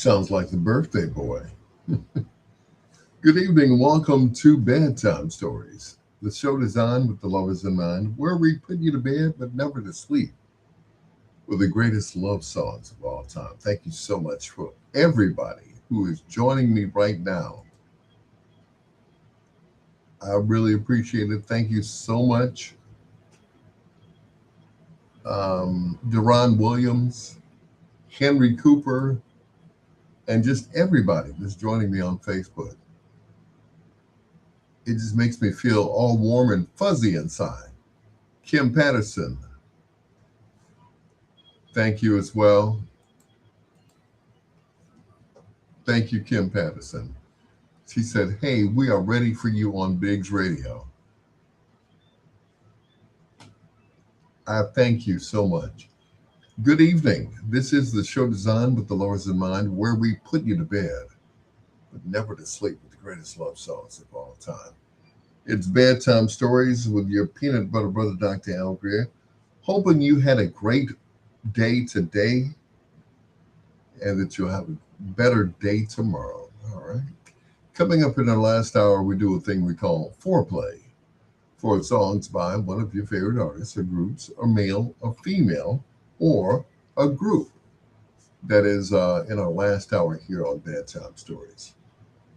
Sounds like the birthday boy. Good evening and welcome to Bedtime Stories, the show designed with the lovers in mind, where we put you to bed but never to sleep with the greatest love songs of all time. Thank you so much for everybody who is joining me right now. I really appreciate it. Thank you so much, Deron Williams, Henry Cooper, and just everybody that's joining me on Facebook. It just makes me feel all warm and fuzzy inside. Kim Patterson, thank you as well. Thank you, Kim Patterson. She said, "Hey, we are ready for you on Biggs Radio." I thank you so much. Good evening. This is the show designed with the lovers in mind, where we put you to bed, but never to sleep with the greatest love songs of all time. It's Bedtime Stories with your peanut butter brother, Dr. Al Greer. Hoping you had a great day today and that you'll have a better day tomorrow. All right. Coming up in our last hour, we do a thing we call foreplay. For songs by one of your favorite artists or groups, a male, a female, or a group. That is in our last hour here on Bedtime Stories.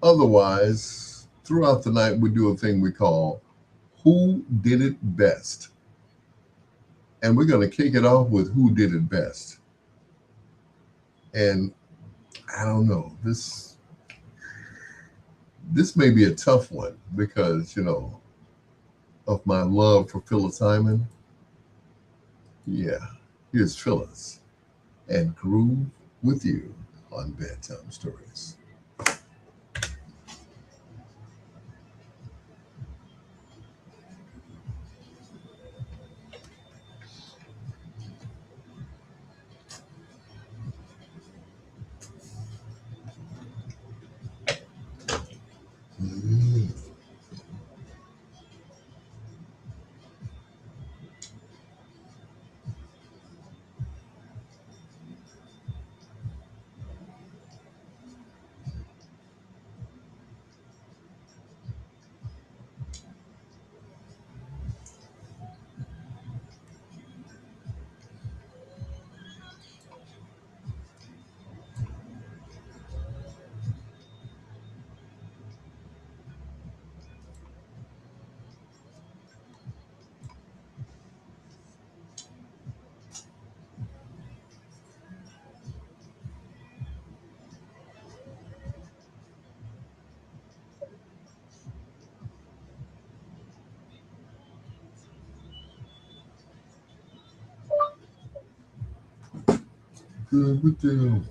Otherwise, throughout the night, we do a thing we call Who Did It Best? And we're going to kick it off with Who Did It Best? And I don't know, this may be a tough one because, of my love for Phyllis Hyman. Yeah, here's Phyllis and Groove with You on Bedtime Stories. Mm. Good with you.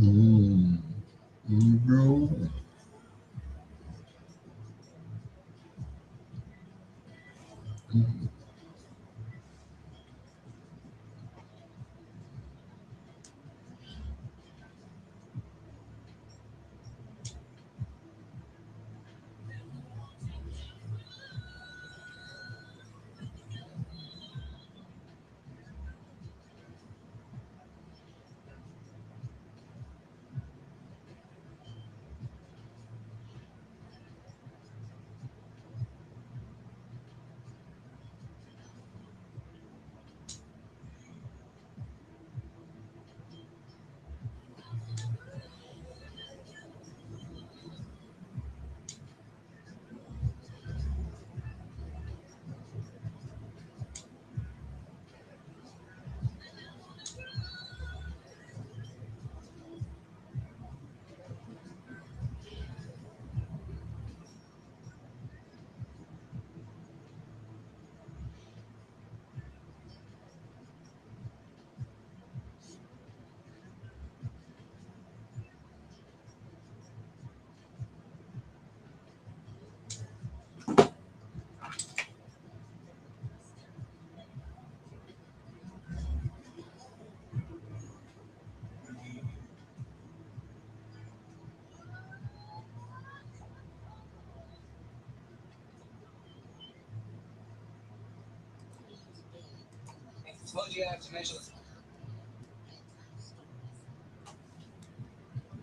Mm. Mm, bro. Mm.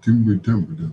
Timber, timber.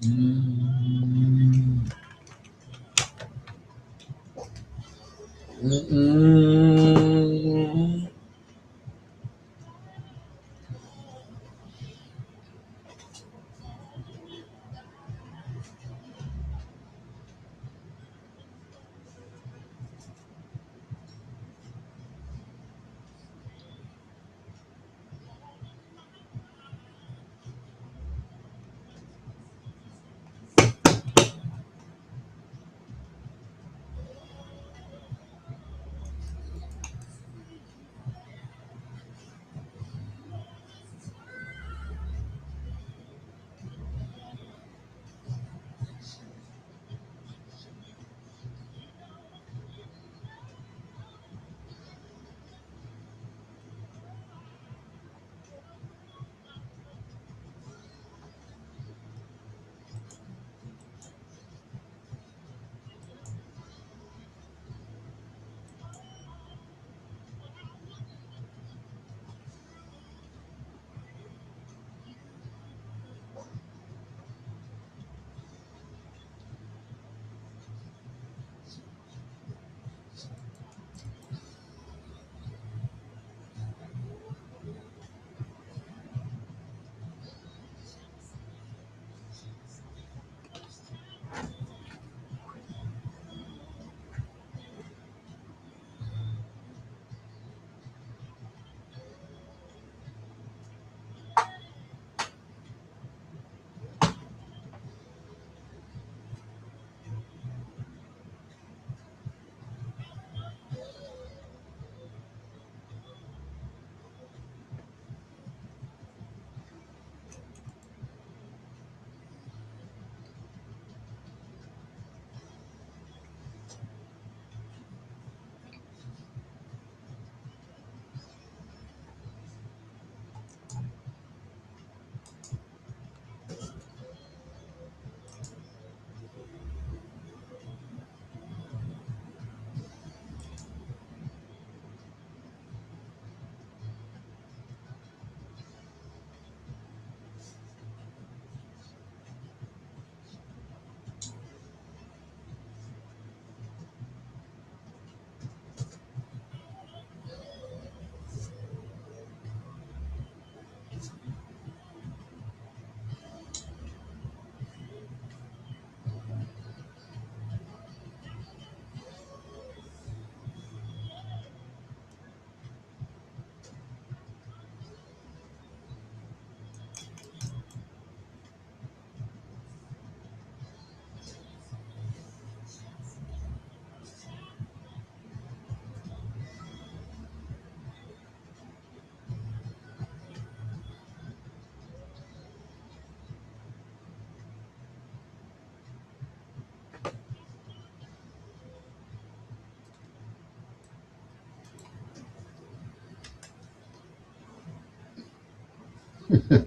Mm. Mm-mm.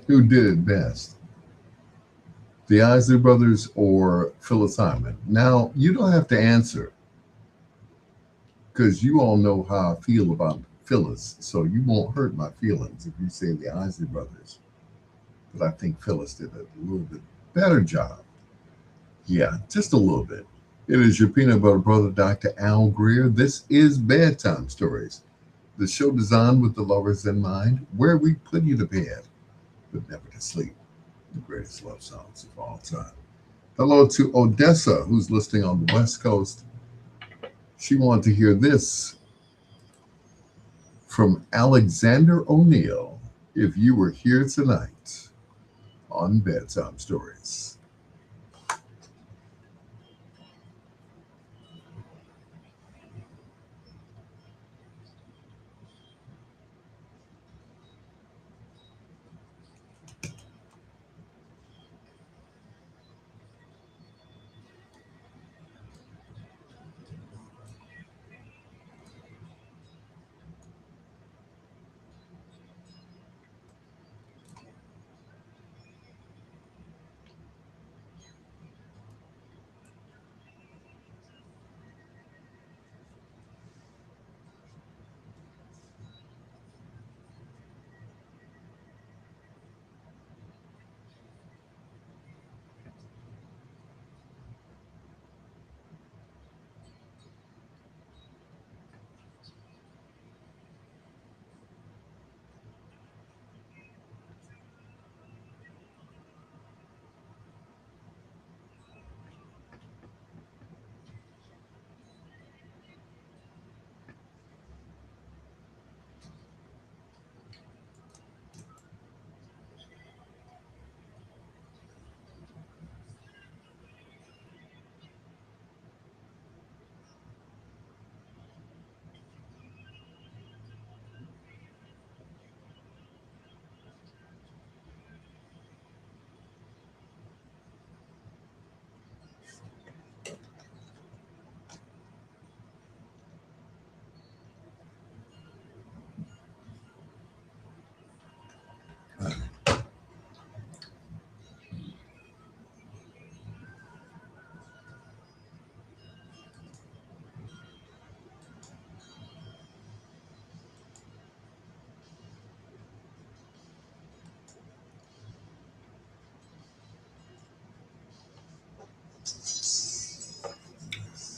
Who did it best? The Isley Brothers or Phyllis Hyman? Now, you don't have to answer because you all know how I feel about Phyllis, so you won't hurt my feelings if you say the Isley Brothers. but I think Phyllis did a little bit better job. Yeah, just a little bit. It is your peanut butter brother, Dr. Al Greer. This is Bedtime Stories, the show designed with the lovers in mind, where we put you to bed, but never to sleep. The greatest love songs of all time. Hello to Odessa, who's listening on the West Coast. She wanted to hear this from Alexander O'Neill. If you were here tonight on Bedtime Stories.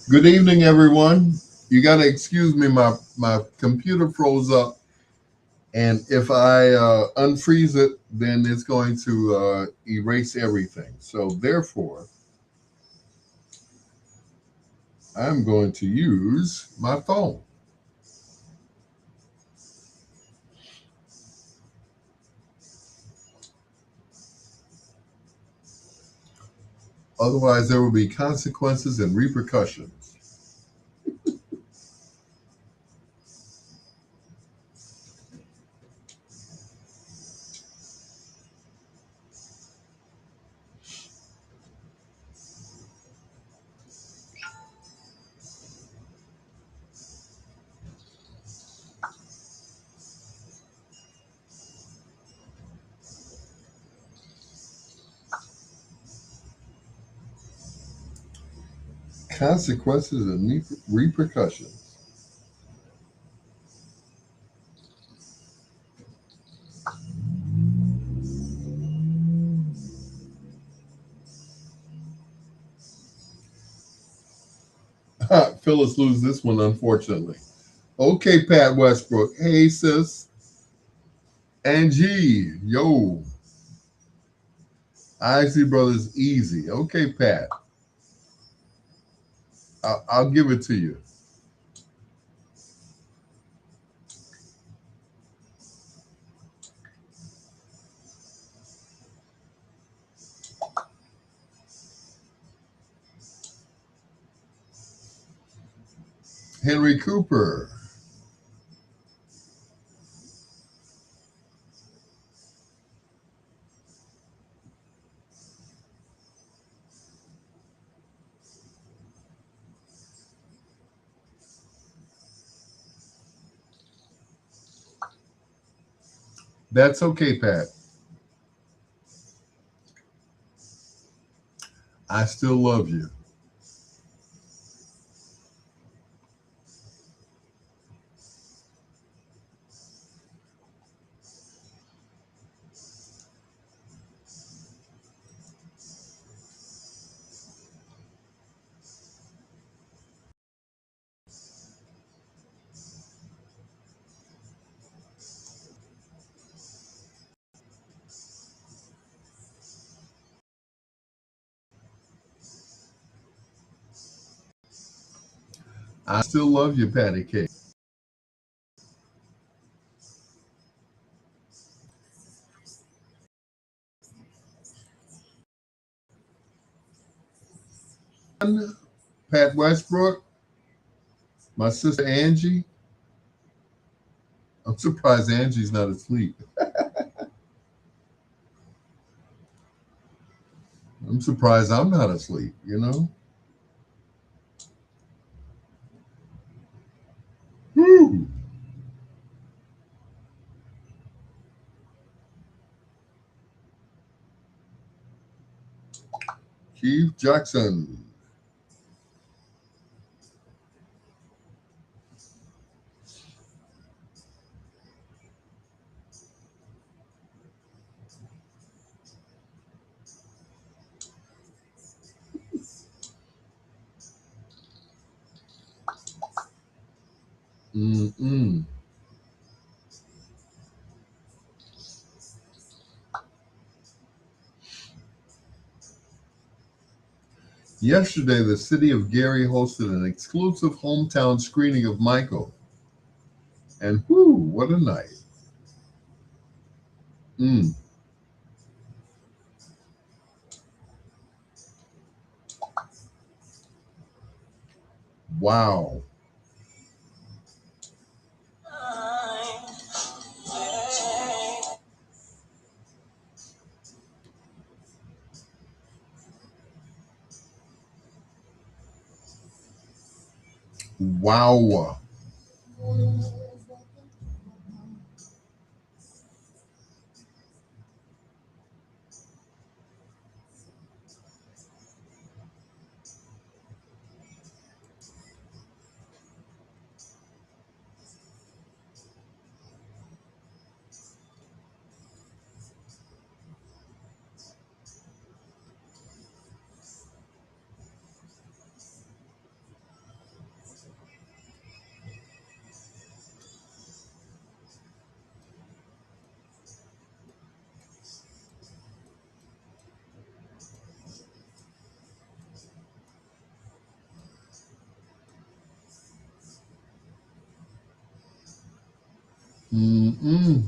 Good evening, everyone. You got to excuse me, my computer froze up, and if I unfreeze it, then it's going to erase everything. So, therefore, I'm going to use my phone. Otherwise, there will be consequences and repercussions. Consequences and repercussions. Phyllis lose this one, unfortunately. Okay, Pat Westbrook. Hey, sis. Angie, yo. Isley Brothers, easy. Okay, Pat. I'll give it to you. Henry Cooper. That's okay, Pat. I still love you. I still love you, Patty Cake. Pat Westbrook, my sister Angie. I'm surprised Angie's not asleep. I'm surprised I'm not asleep, you know? Whew. Keith Jackson. Mm-mm. Yesterday, the city of Gary hosted an exclusive hometown screening of Michael. And whoo, what a night. Mm, wow. Wow. Mm-mm.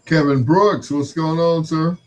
Kevin Brooks, what's going on, sir?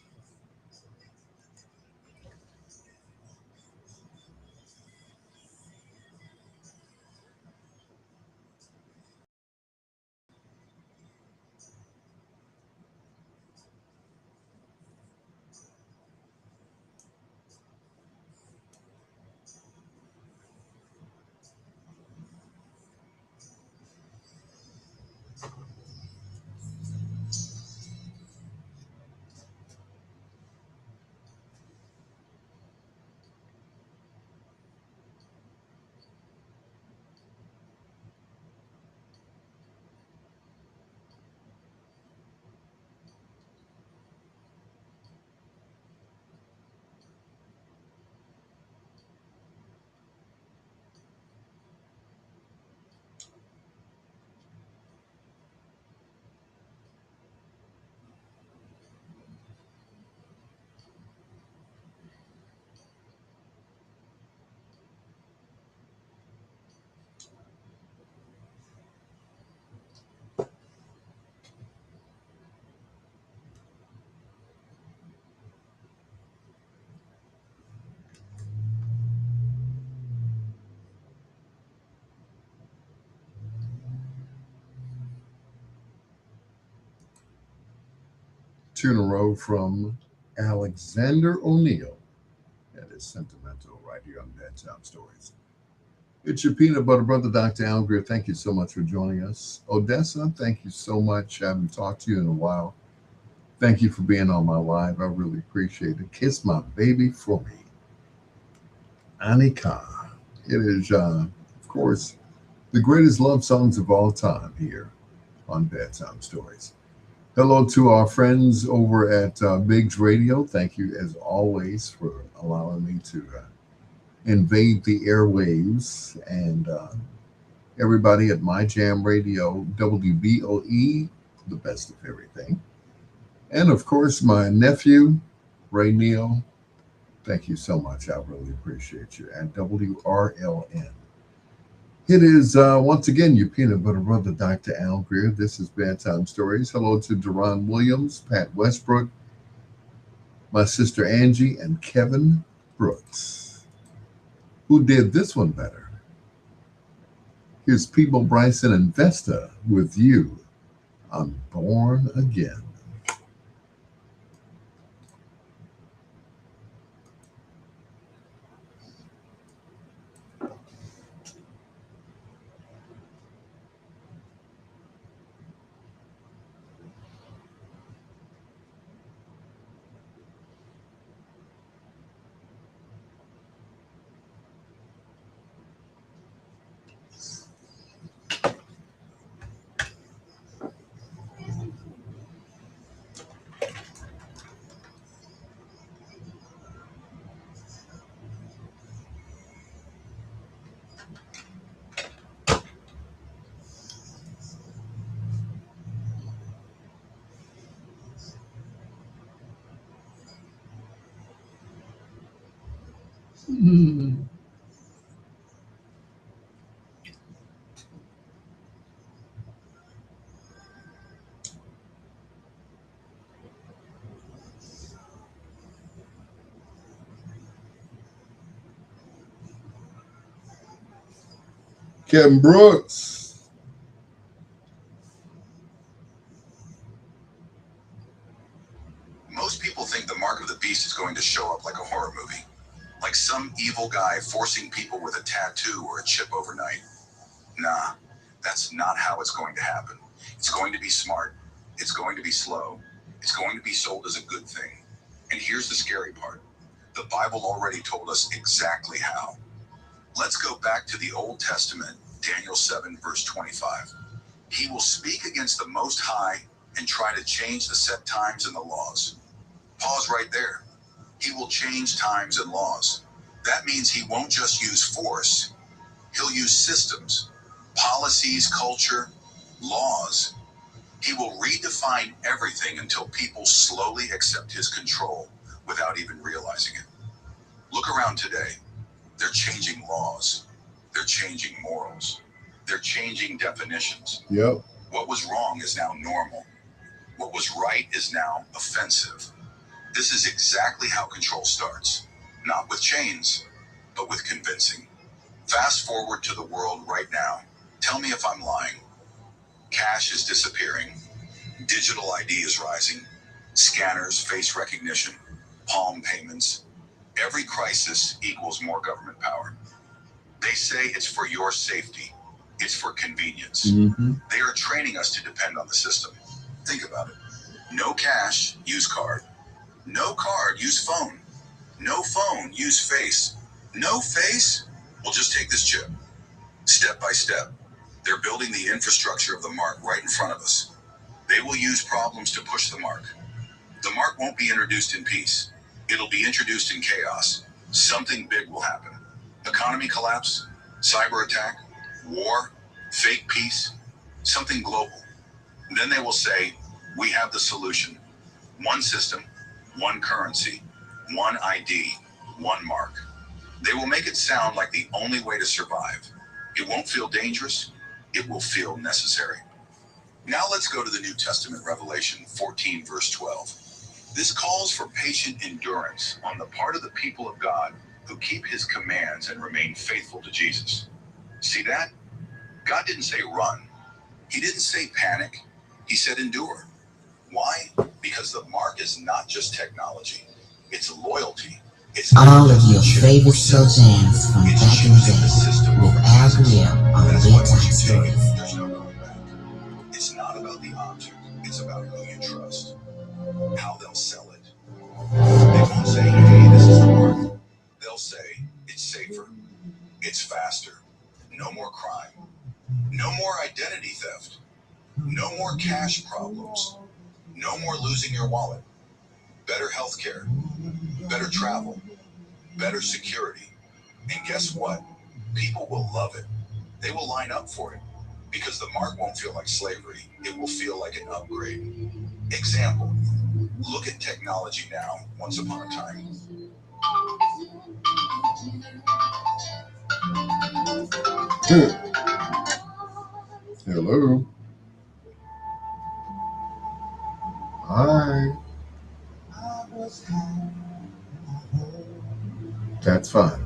two in a row from Alexander O'Neill. That is sentimental right here on Bedtime Stories. It's your peanut butter brother, Dr. Al Greer. Thank you so much for joining us. Odessa, thank you so much. I haven't talked to you in a while. Thank you for being on my live. I really appreciate it. Kiss my baby for me. Anika. It is, of course, the greatest love songs of all time here on Bedtime Stories. Hello to our friends over at Biggs Radio. Thank you, as always, for allowing me to invade the airwaves. And everybody at My Jam Radio, WBOE, the best of everything. And of course, my nephew, Ray Neal. Thank you so much. I really appreciate you. And WRLN. It is once again your peanut butter brother, Dr. Al Greer. This is Bedtime Stories. Hello to Deron Williams, Pat Westbrook, my sister Angie, and Kevin Brooks. Who did this one better? Here's Peebo Bryson and Vesta with You. I'm Born Again. Mm. Kevin Brooks. Most people think the mark of the beast is going to show up like a horror movie, like some evil guy forcing people with a tattoo or a chip overnight. Nah, that's not how it's going to happen. It's going to be smart. It's going to be slow. It's going to be sold as a good thing. And here's the scary part. The Bible already told us exactly how. Let's go back to the Old Testament, Daniel 7, verse 25. He will speak against the Most High and try to change the set times and the laws. Pause right there. He will change times and laws. That means he won't just use force. He'll use systems, policies, culture, laws. He will redefine everything until people slowly accept his control without even realizing it. Look around today. They're changing laws. They're changing morals. They're changing definitions. Yep. What was wrong is now normal. What was right is now offensive. This is exactly how control starts. Not with chains, but with convincing. Fast forward to the world right now. Tell me if I'm lying. Cash is disappearing. Digital ID is rising. Scanners, face recognition, palm payments. Every crisis equals more government power. They say it's for your safety. It's for convenience. Mm-hmm. They are training us to depend on the system. Think about it. No cash, use card. No card, use phone. No phone, use face. No face? We'll just take this chip. Step by step. They're building the infrastructure of the mark right in front of us. They will use problems to push the mark. The mark won't be introduced in peace. It'll be introduced in chaos. Something big will happen. Economy collapse, cyber attack, war, fake peace, something global. And then they will say, we have the solution. One system, one currency, one ID, one mark. They will make it sound like the only way to survive. It won't feel dangerous. It will feel necessary. Now let's go to the New Testament, Revelation 14, verse 12. This calls for patient endurance on the part of the people of God who keep his commands and remain faithful to Jesus. See that? God didn't say run. He didn't say panic. He said endure. Why? Because the mark is not just technology, it's loyalty. It's All of your favorite slow jams from back in the day with Al Greer on Bedtime Stories. There's no going back. It's not about the object, it's about who you trust, how they'll sell it. They won't say, hey, this is the mark. They'll say, it's safer, it's faster, no more crime, no more identity theft, no more cash problems, no more losing your wallet, better healthcare, better travel, better security. And guess what? People will love it. They will line up for it because the mark won't feel like slavery. It will feel like an upgrade. Example, look at technology now, once upon a time. Hello. Hi. That's fine.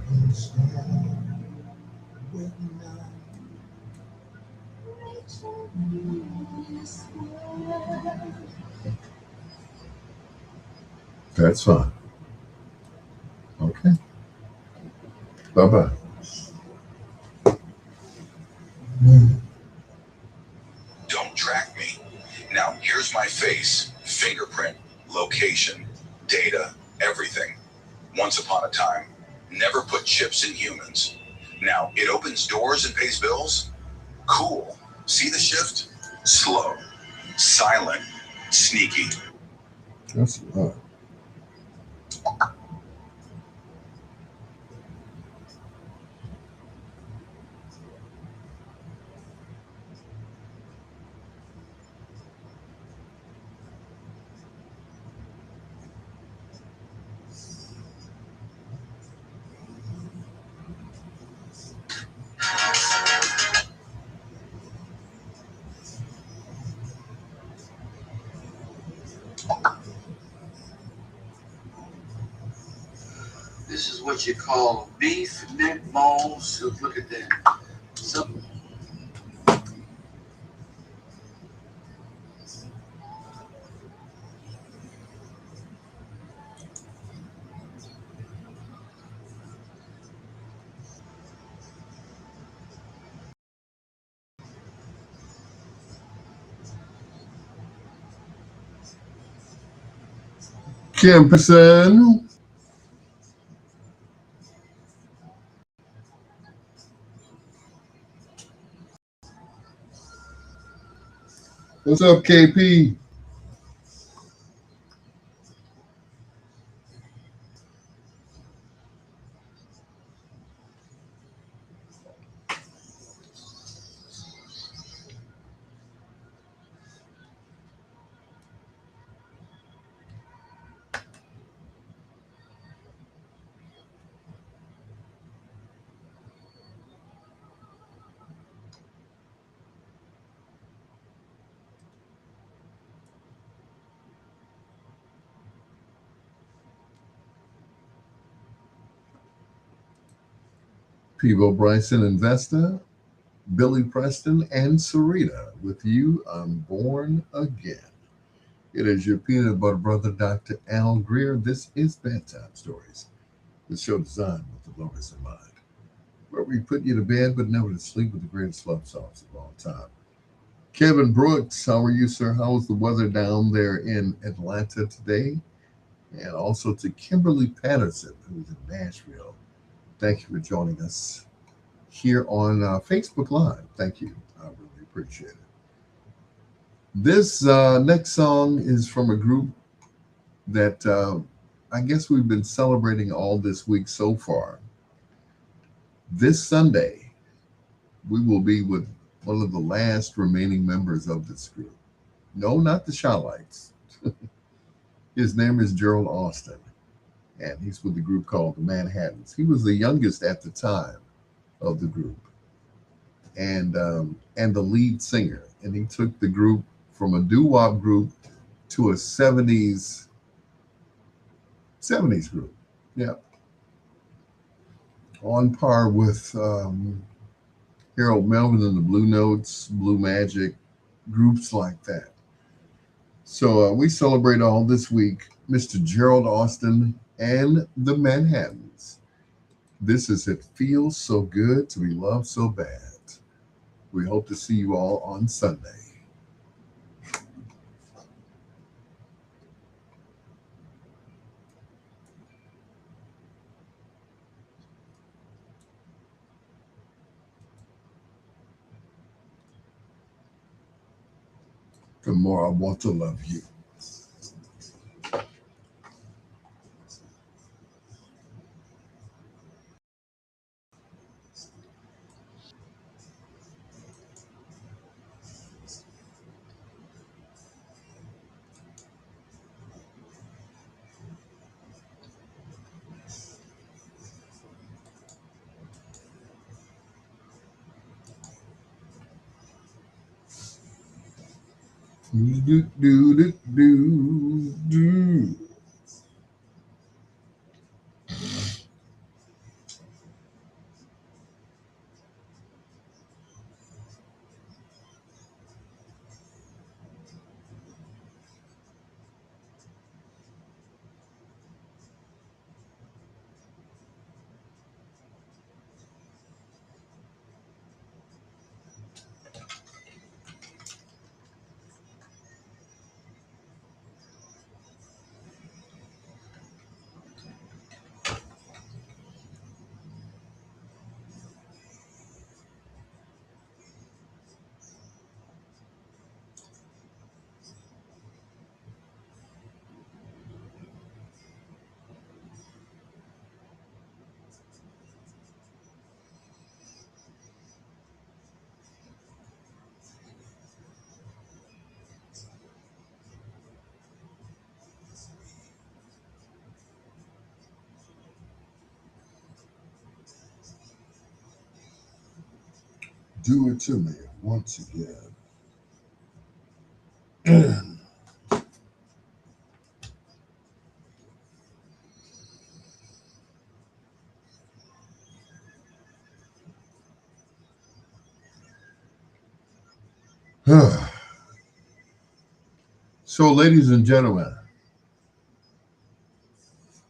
That's fine. Okay. Bye bye. Don't track me. Now, here's my face, fingerprint, location, data, everything. Once upon a time, never put chips in humans. Now, it opens doors and pays bills? Cool. See the shift? Slow, silent, sneaky. That's This is what you call beef neck bones. Look at that. So Kim Person. What's up, KP? Pivo Bryson Investor, Billy Preston, and Sarita. With you, I'm born again. It is your peanut butter brother, Dr. Al Greer. This is Bedtime Stories, the show designed with the lovers in mind, where we put you to bed but never to sleep with the greatest love songs of all time. Kevin Brooks, how are you, sir? How is the weather down there in Atlanta today? And also to Kimberly Patterson, who's in Nashville. Thank you for joining us here on Facebook Live. Thank you. I really appreciate it. This next song is from a group that I guess we've been celebrating all this week so far. This Sunday, we will be with one of the last remaining members of this group. No, not the Shawlights. His name is Gerald Austin, and he's with the group called the Manhattans. He was the youngest at the time of the group, and the lead singer. And he took the group from a doo-wop group to a '70s group. Yeah, on par with Harold Melvin and the Blue Notes, Blue Magic, groups like that. So we celebrate all this week Mr. Gerald Austin and the Manhattans. This is It Feels So Good to Be Loved So Bad. We hope to see you all on Sunday. The more I want to love you. Do, do, do, do, do. Do it to me once again. So, ladies and gentlemen,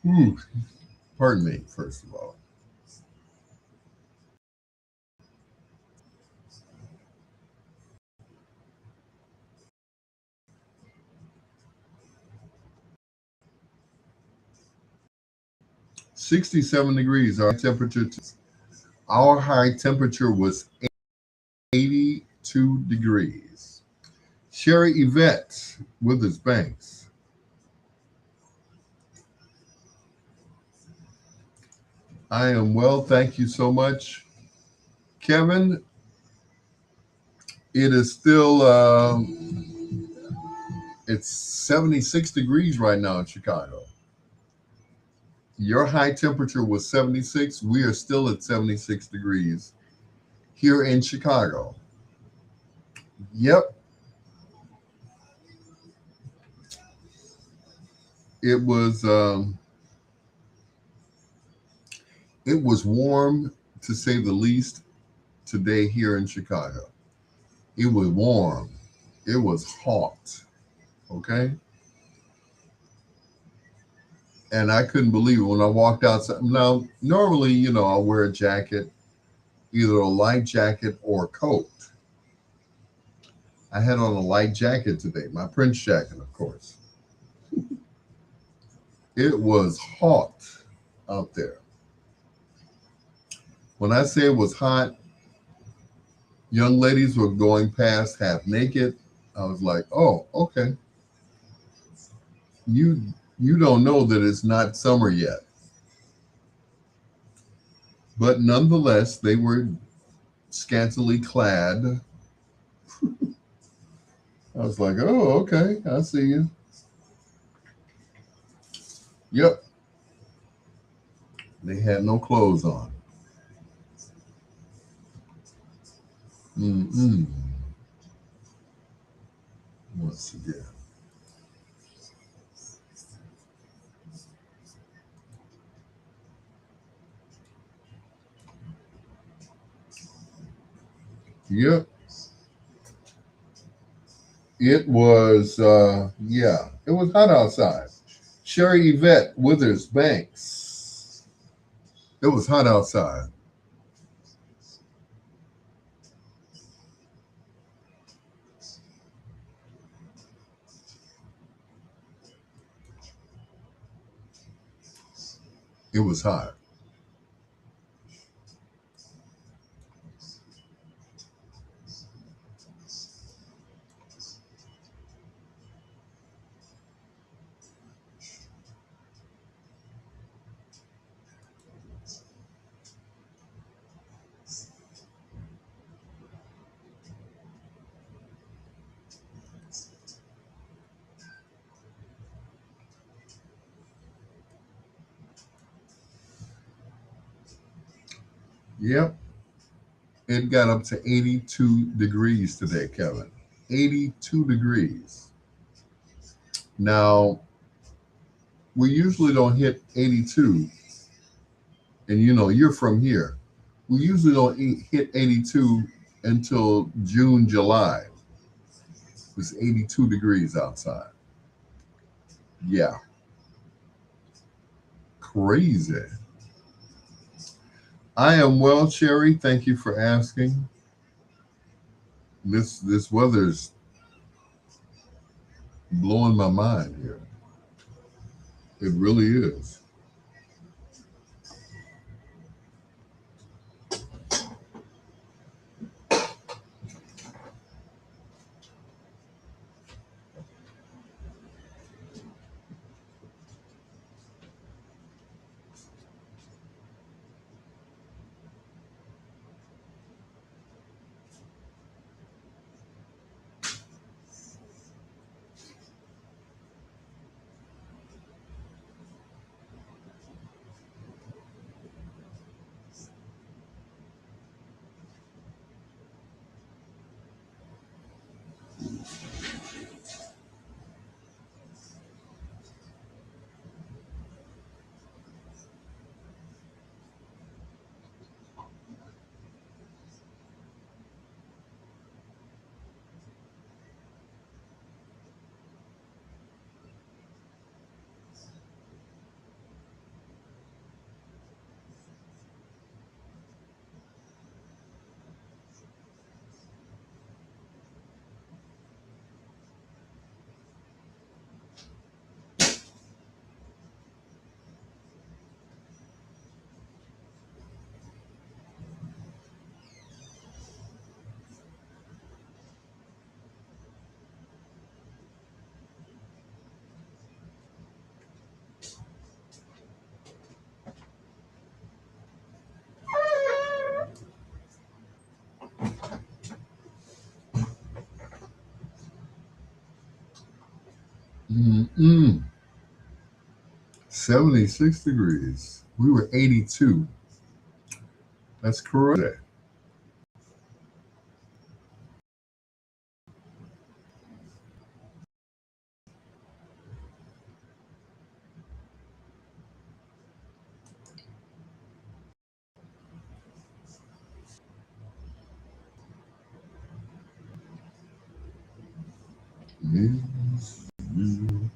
ooh, pardon me, first of all. 67 degrees, our temperature. Our high temperature was 82 degrees. Sherry Yvette Withers Banks. I am well, thank you so much. Kevin, it is still it's 76 degrees right now in Chicago. Your high temperature was 76. We are still at 76 degrees here in Chicago. Yep, it was um, it was warm to say the least today here in Chicago. It was warm. It was hot. Okay. And I couldn't believe it when I walked outside. Now, normally, I'll wear a jacket, either a light jacket or a coat. I had on a light jacket today, my Prince jacket, of course. It was hot out there. When I say it was hot, young ladies were going past half naked. I was like, oh, okay. You you don't know that it's not summer yet. But nonetheless, they were scantily clad. I was like, oh, okay, I see you. Yep, they had no clothes on. Mm-mm. Once again. Yep. It was, yeah, it was hot outside. Sherry Yvette Withers Banks. It was hot outside. It was hot. Yep, it got up to 82 degrees today, Kevin. 82 degrees. Now, we usually don't hit 82, and you're from here. We usually don't hit 82 until June, July. It was 82 degrees outside. Yeah, crazy. I am well, Sherry. Thank you for asking. This weather's blowing my mind here. It really is. 76 degrees. We were 82. That's correct. Yes, you-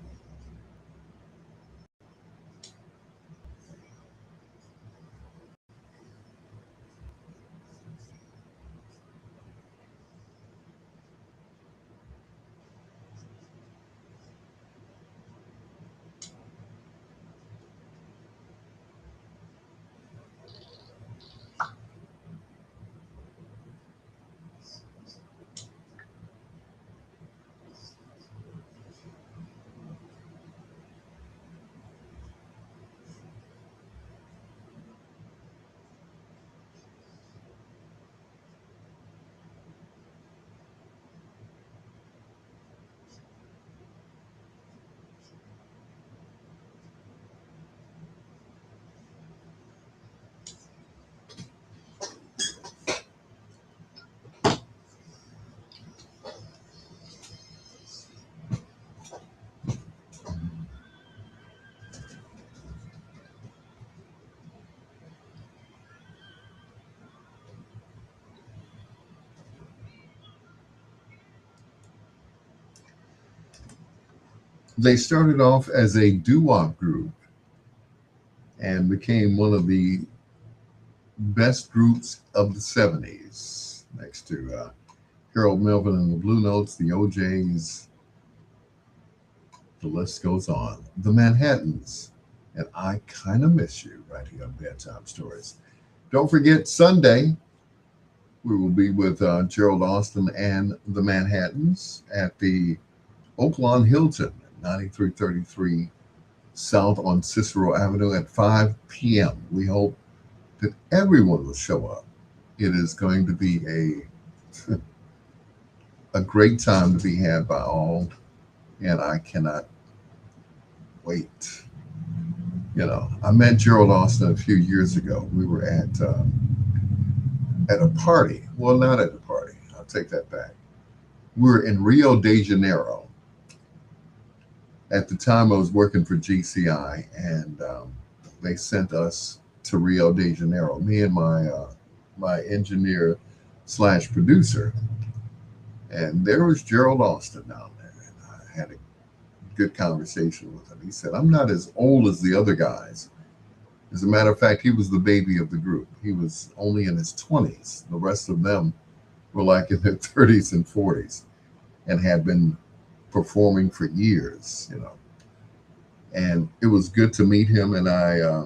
They started off as a doo-wop group and became one of the best groups of the 70s, next to Harold Melvin and the Blue Notes, the OJs, the list goes on. The Manhattans, and I Kind of Miss You, right here on Bedtime Stories. Don't forget, Sunday, we will be with Gerald Austin and the Manhattans at the Oaklawn Hilton, 9333 South on Cicero Avenue at 5 p.m. We hope that everyone will show up. It is going to be a great time to be had by all, and I cannot wait. I met Gerald Austin a few years ago. We were at a party. Well, not at a party. I'll take that back. We were in Rio de Janeiro. At the time, I was working for GCI, and they sent us to Rio de Janeiro. Me and my engineer slash producer, and there was Gerald Austin down there. And I had a good conversation with him. He said, "I'm not as old as the other guys." As a matter of fact, he was the baby of the group. He was only in his 20s. The rest of them were like in their 30s and 40s and had been performing for years. And it was good to meet him. And I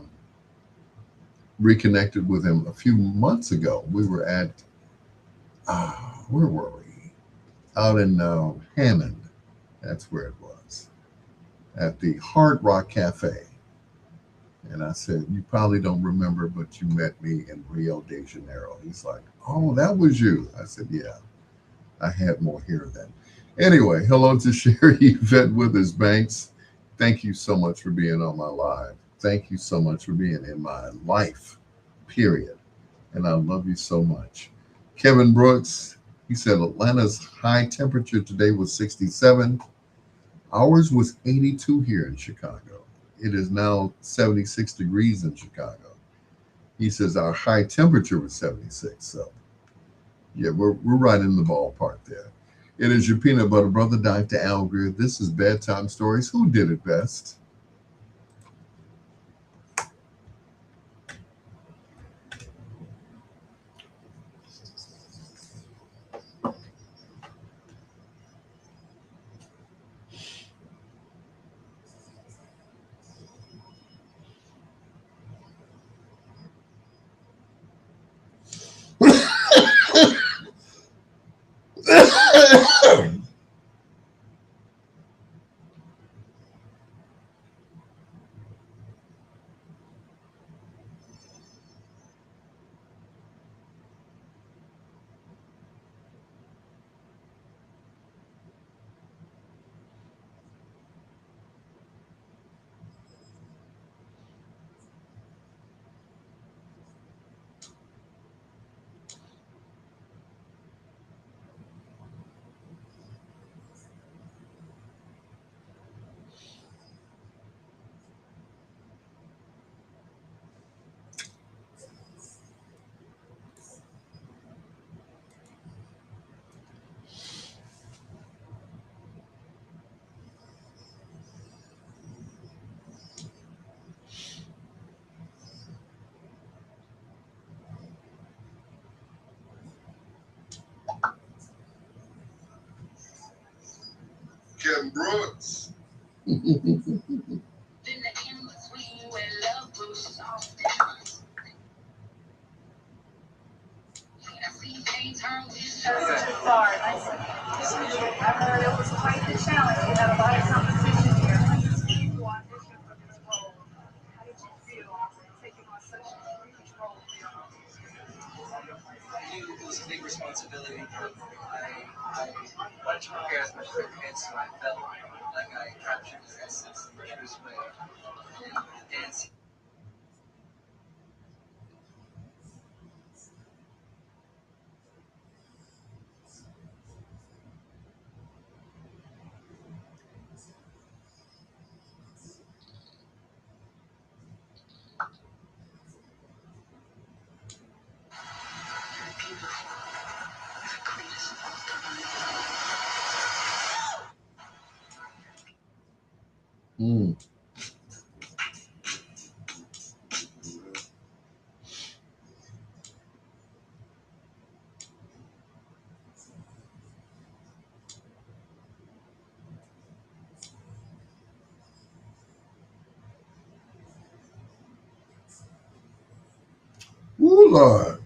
reconnected with him a few months ago. We were at, where were we? Out in Hammond. That's where it was. At the Hard Rock Cafe. And I said, "You probably don't remember, but you met me in Rio de Janeiro." He's like, "Oh, that was you." I said, "Yeah, I had more hair then." Anyway, hello to Sherry Yvette Withers Banks. Thank you so much for being on my live. Thank you so much for being in my life, period. And I love you so much. Kevin Brooks, he said Atlanta's high temperature today was 67. Ours was 82 here in Chicago. It is now 76 degrees in Chicago. He says our high temperature was 76. So, yeah, we're right in the ballpark there. It is your peanut butter brother, Dr. Al Greer. This is Bedtime Stories. Who did it best? Kevin Brooks. Mm. Ooh, Lord.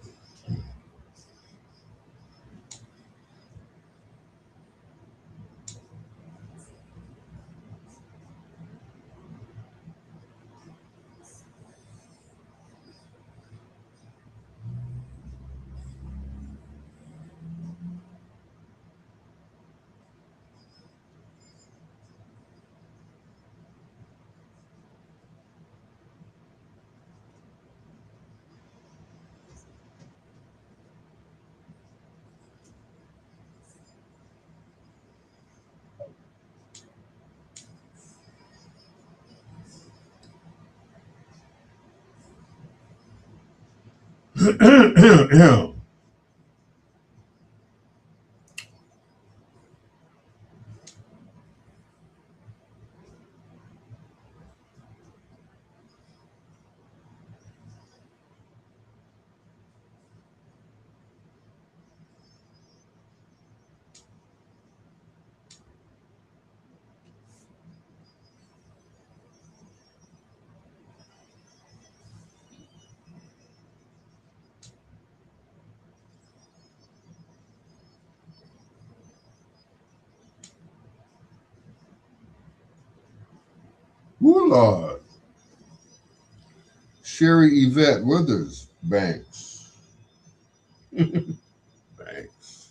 Ooh, Lord. Sherry Yvette Withers Banks. Banks.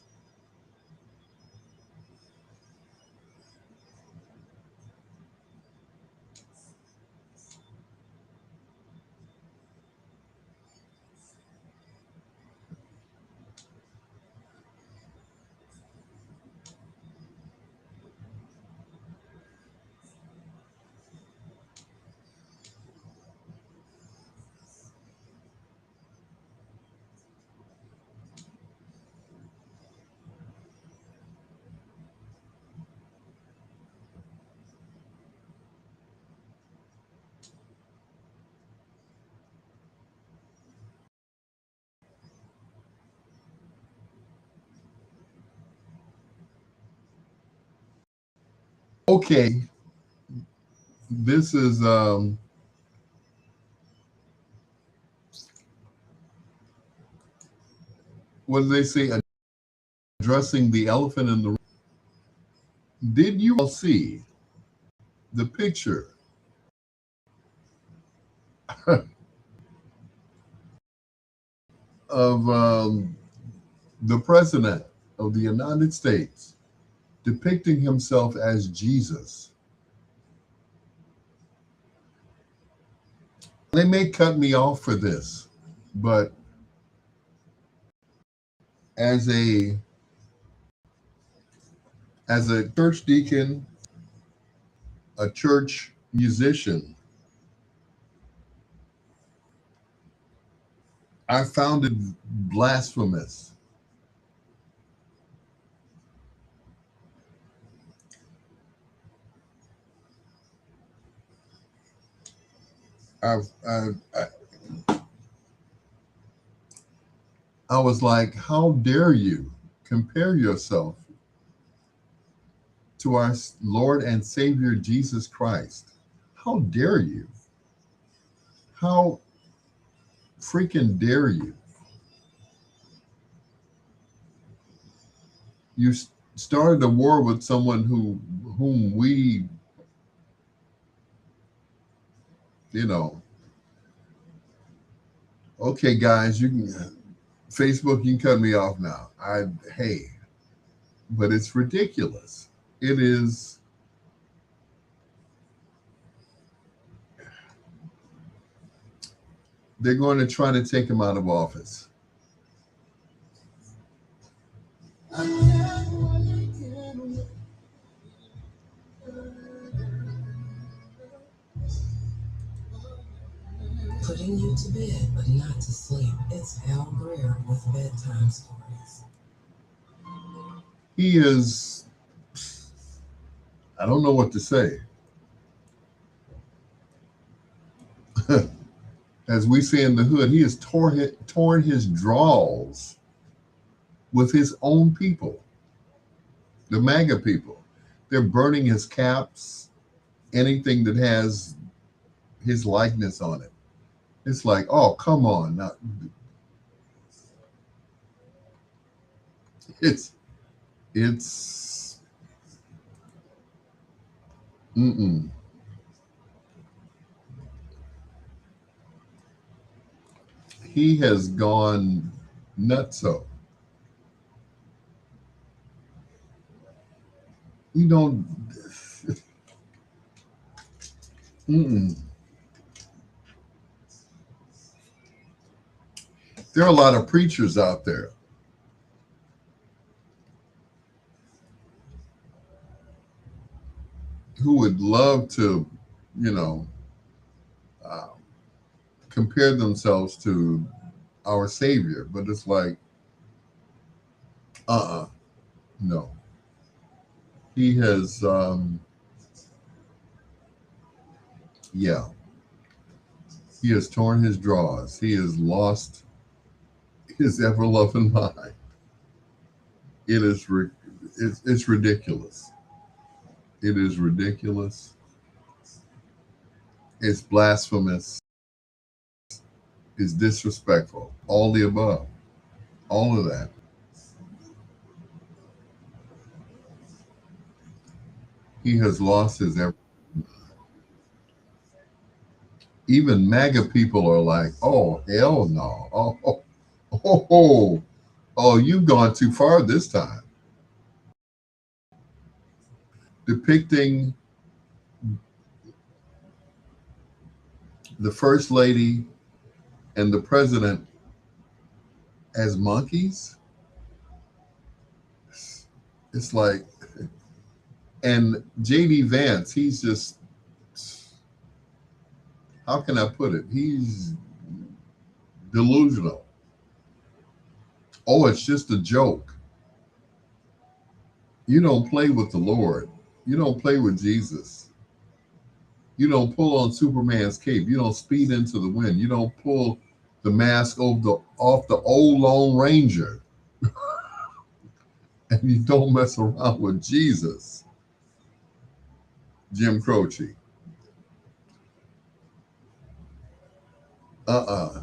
Okay, this is what do they say? Addressing the elephant in the room. Did you all see the picture of the president of the United States depicting himself as Jesus? They may cut me off for this, but as a church deacon, a church musician, I found it blasphemous. I I was like, how dare you compare yourself to our Lord and Savior Jesus Christ? How dare you? How freaking dare you? You started a war with someone whom we, you know. Okay, guys, you can Facebook. You can cut me off now. Hey, but it's ridiculous. It is. They're going to try to take him out of office. Putting you to bed, but not to sleep. It's Greer with Bedtime Stories. He is. I don't know what to say. As we say in the hood, he has torn his drawers with his own people, the MAGA people. They're burning his caps, anything that has his likeness on it. It's like, oh, come on. Now, it's, it's, mm-mm. He has gone nutso. You don't, mm-mm. There are a lot of preachers out there who would love to, you know, uh, compare themselves to our Savior, but it's like, no. He has, yeah, he has torn his drawers. He has lost his ever loving mind. It is, it's ridiculous. It is ridiculous. It's blasphemous. It's disrespectful. All the above. All of that. He has lost his ever. Even MAGA people are like, oh, hell no. Oh, you've gone too far this time. Depicting the first lady and the president as monkeys. It's like, and JD Vance, he's just, how can I put it? He's delusional. Oh, it's just a joke. You don't play with the Lord. You don't play with Jesus. You don't pull on Superman's cape. You don't speed into the wind. You don't pull the mask off the old Lone Ranger. And you don't mess around with Jesus. Jim Croce. Uh-uh.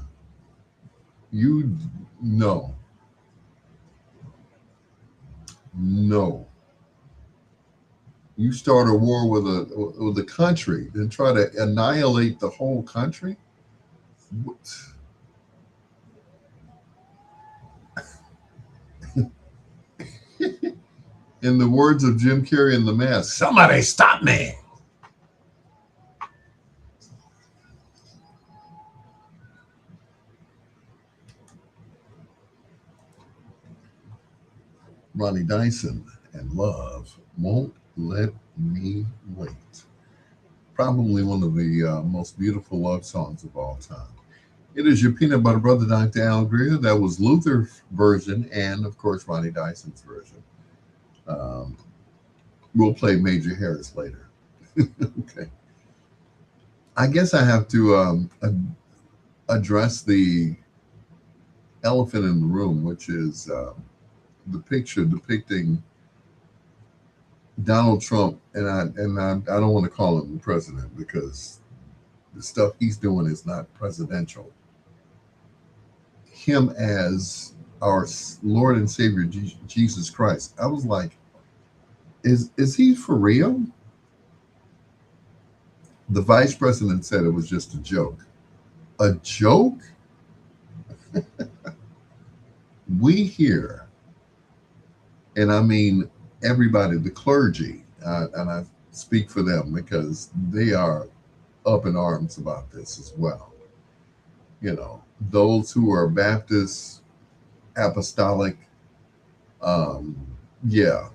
You, no. No. You start a war with a country, then try to annihilate the whole country. In the words of Jim Carrey in The Mask, somebody stop me. Ronnie Dyson and Love Won't Let Me Wait. Probably one of the most beautiful love songs of all time. It is your peanut butter brother, Dr. Al Greer. That was Luther's version and, of course, Ronnie Dyson's version. Um, we'll play Major Harris later. Okay. I guess I have to address the elephant in the room, which is the picture depicting Donald Trump, and I don't want to call him the president because the stuff he's doing is not presidential. Him as our Lord and Savior Jesus Christ. I was like, is he for real? The vice president said it was just a joke. A joke? We here, and I mean everybody, the clergy, and I speak for them because they are up in arms about this as well. You know, those who are Baptist, apostolic, um, yeah,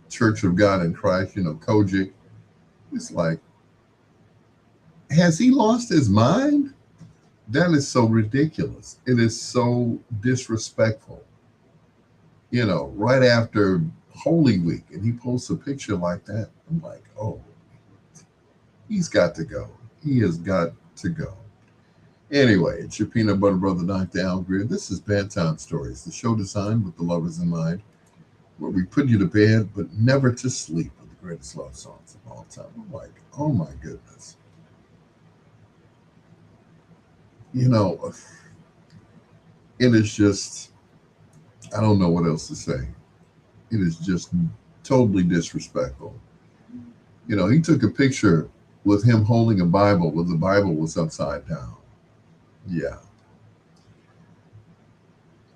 Church of God in Christ, you know, Kojic. It's like, has he lost his mind? That is so ridiculous. It is so disrespectful. You know, right after Holy Week, and he posts a picture like that. I'm like, oh, he's got to go. He has got to go. Anyway, it's your peanut butter brother, Dr. Al Greer. This is Bedtime Stories, the show designed with the lovers in mind, where we put you to bed but never to sleep with the greatest love songs of all time. I'm like, oh my goodness. You know, it is just, I don't know what else to say. It is just totally disrespectful. You know, he took a picture with him holding a Bible where the Bible was upside down. Yeah.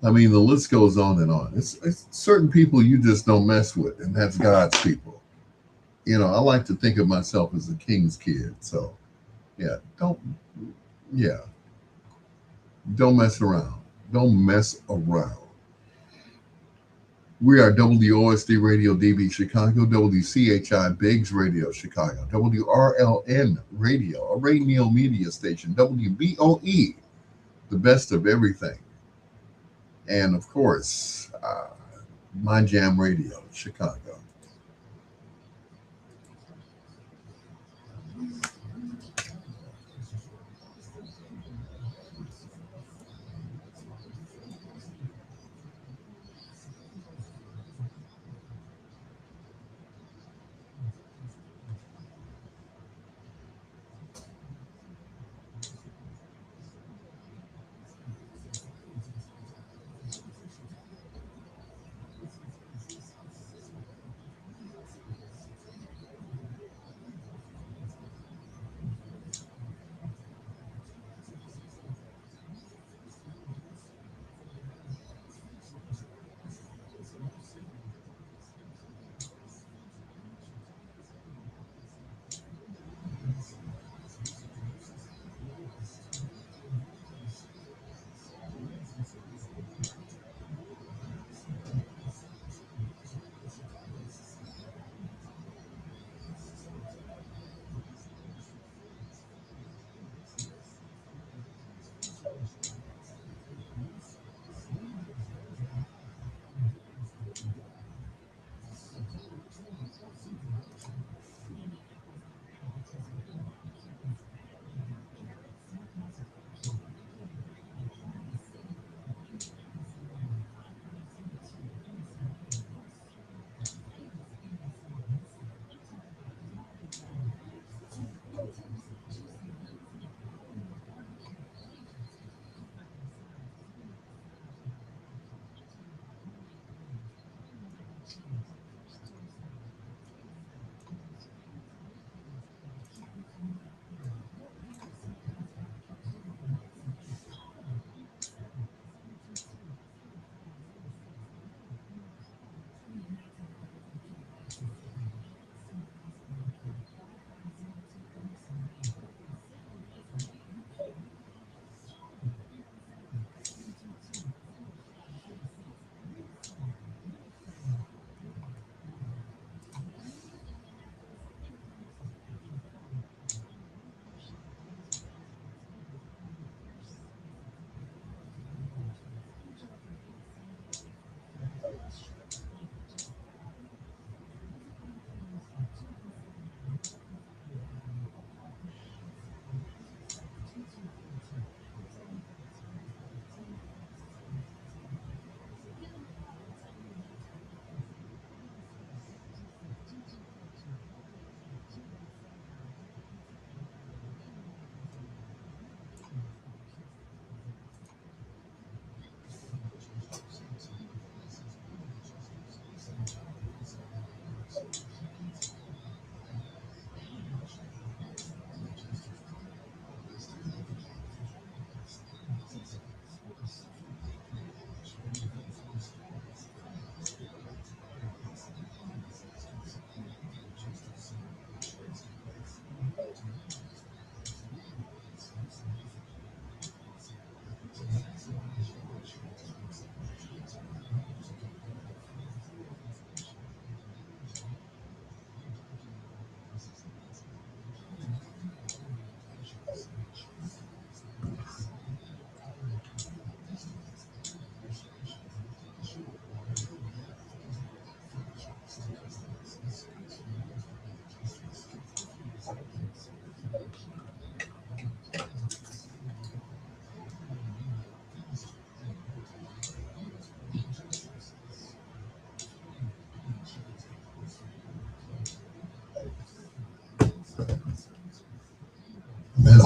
I mean, the list goes on and on. It's certain people you just don't mess with, and that's God's people. You know, I like to think of myself as a king's kid. So, yeah, yeah, don't mess around. Don't mess around. We are WOSD Radio DB Chicago, WCHI Biggs Radio Chicago, WRLN Radio, a radio media station, WBOE, the best of everything. And of course, My Jam Radio Chicago.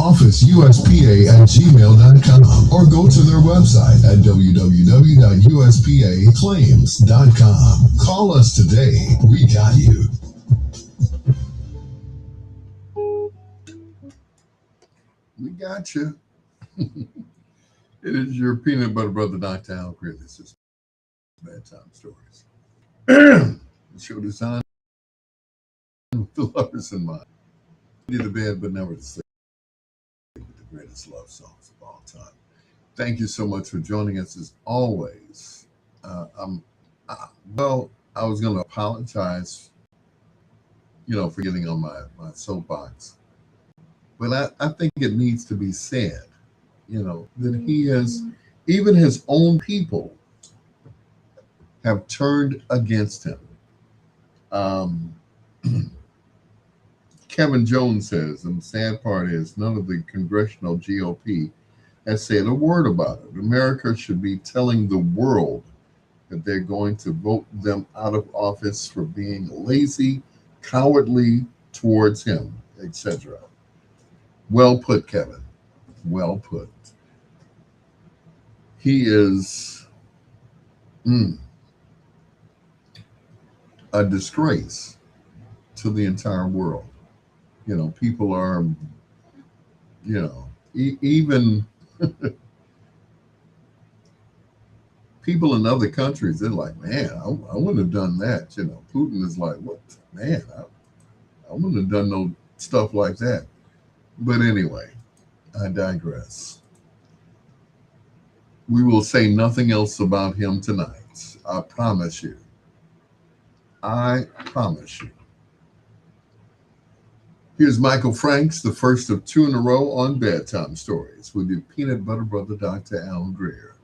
officeuspa@gmail.com or go to their website at www.uspaclaims.com. Call us today. We got you. We got you. It is your peanut butter brother, Dr. Al Greer. This is Bedtime Stories. The show designed with the lovers in mind. To bed, but never to sleep. The greatest love songs of all time. Thank you so much for joining us as always. Uh, I'm, well, I was going to apologize, for getting on my soapbox, but I think it needs to be said, that he is, even his own people have turned against him. Um, Kevin Jones says, and the sad part is none of the congressional GOP has said a word about it. America should be telling the world that they're going to vote them out of office for being lazy, cowardly towards him, etc. Well put, Kevin. Well put. He is a disgrace to the entire world. People are, even people in other countries, they're like, man, I wouldn't have done that. Putin is like, what, man, I wouldn't have done no stuff like that. But anyway, I digress. We will say nothing else about him tonight. I promise you. I promise you. Here's Michael Franks, the first of two in a row on Bedtime Stories with your peanut butter brother, Dr. Al Greer.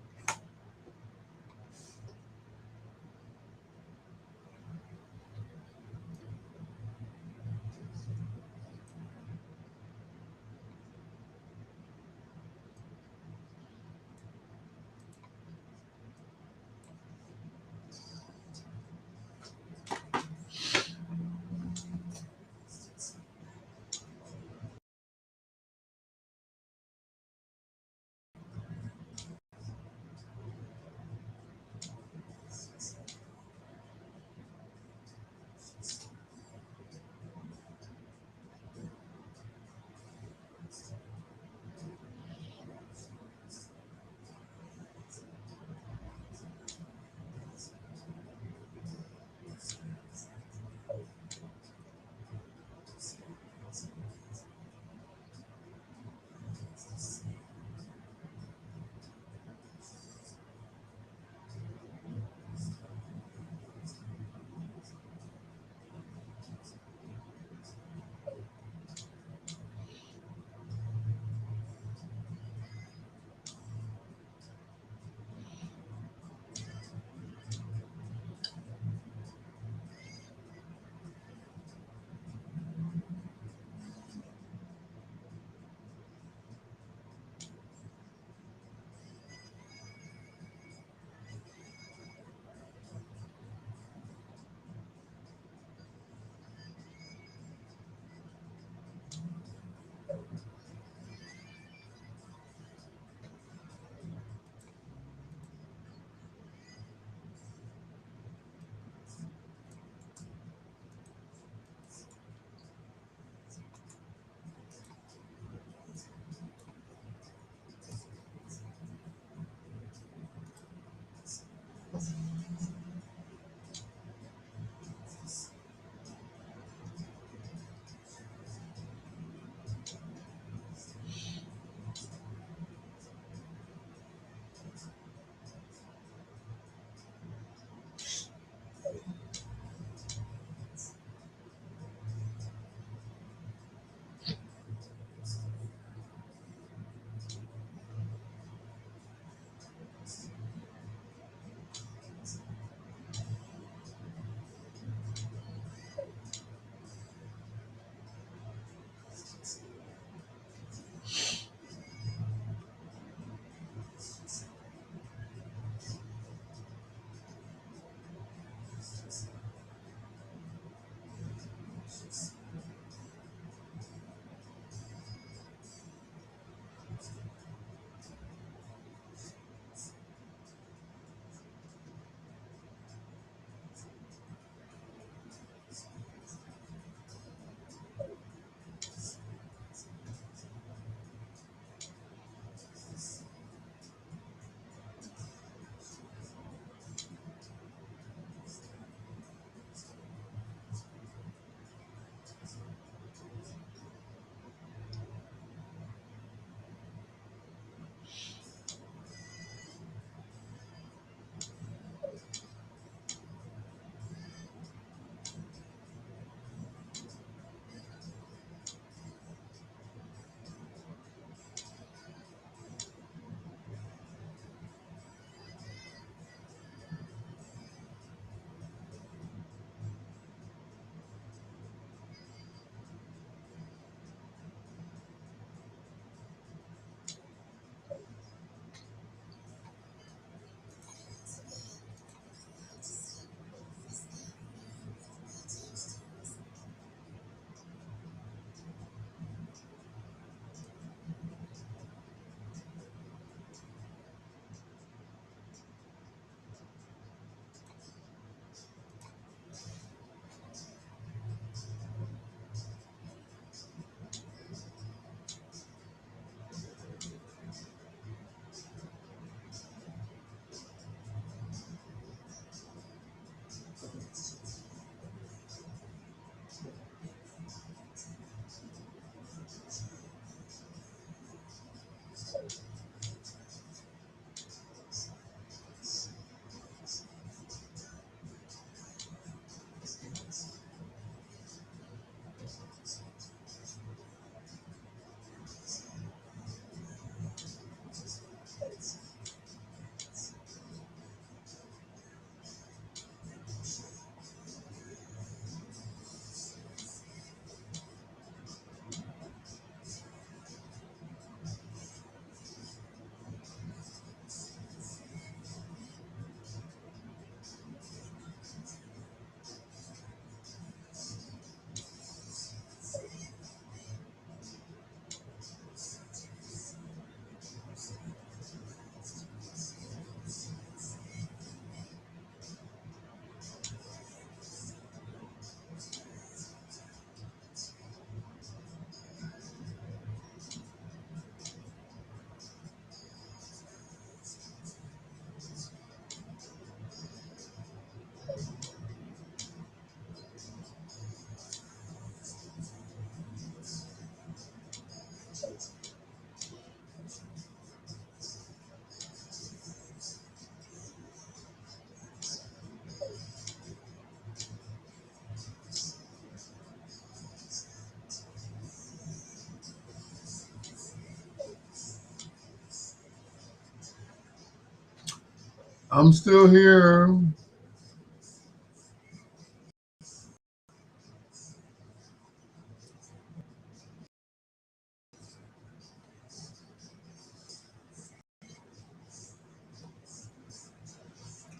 I'm still here.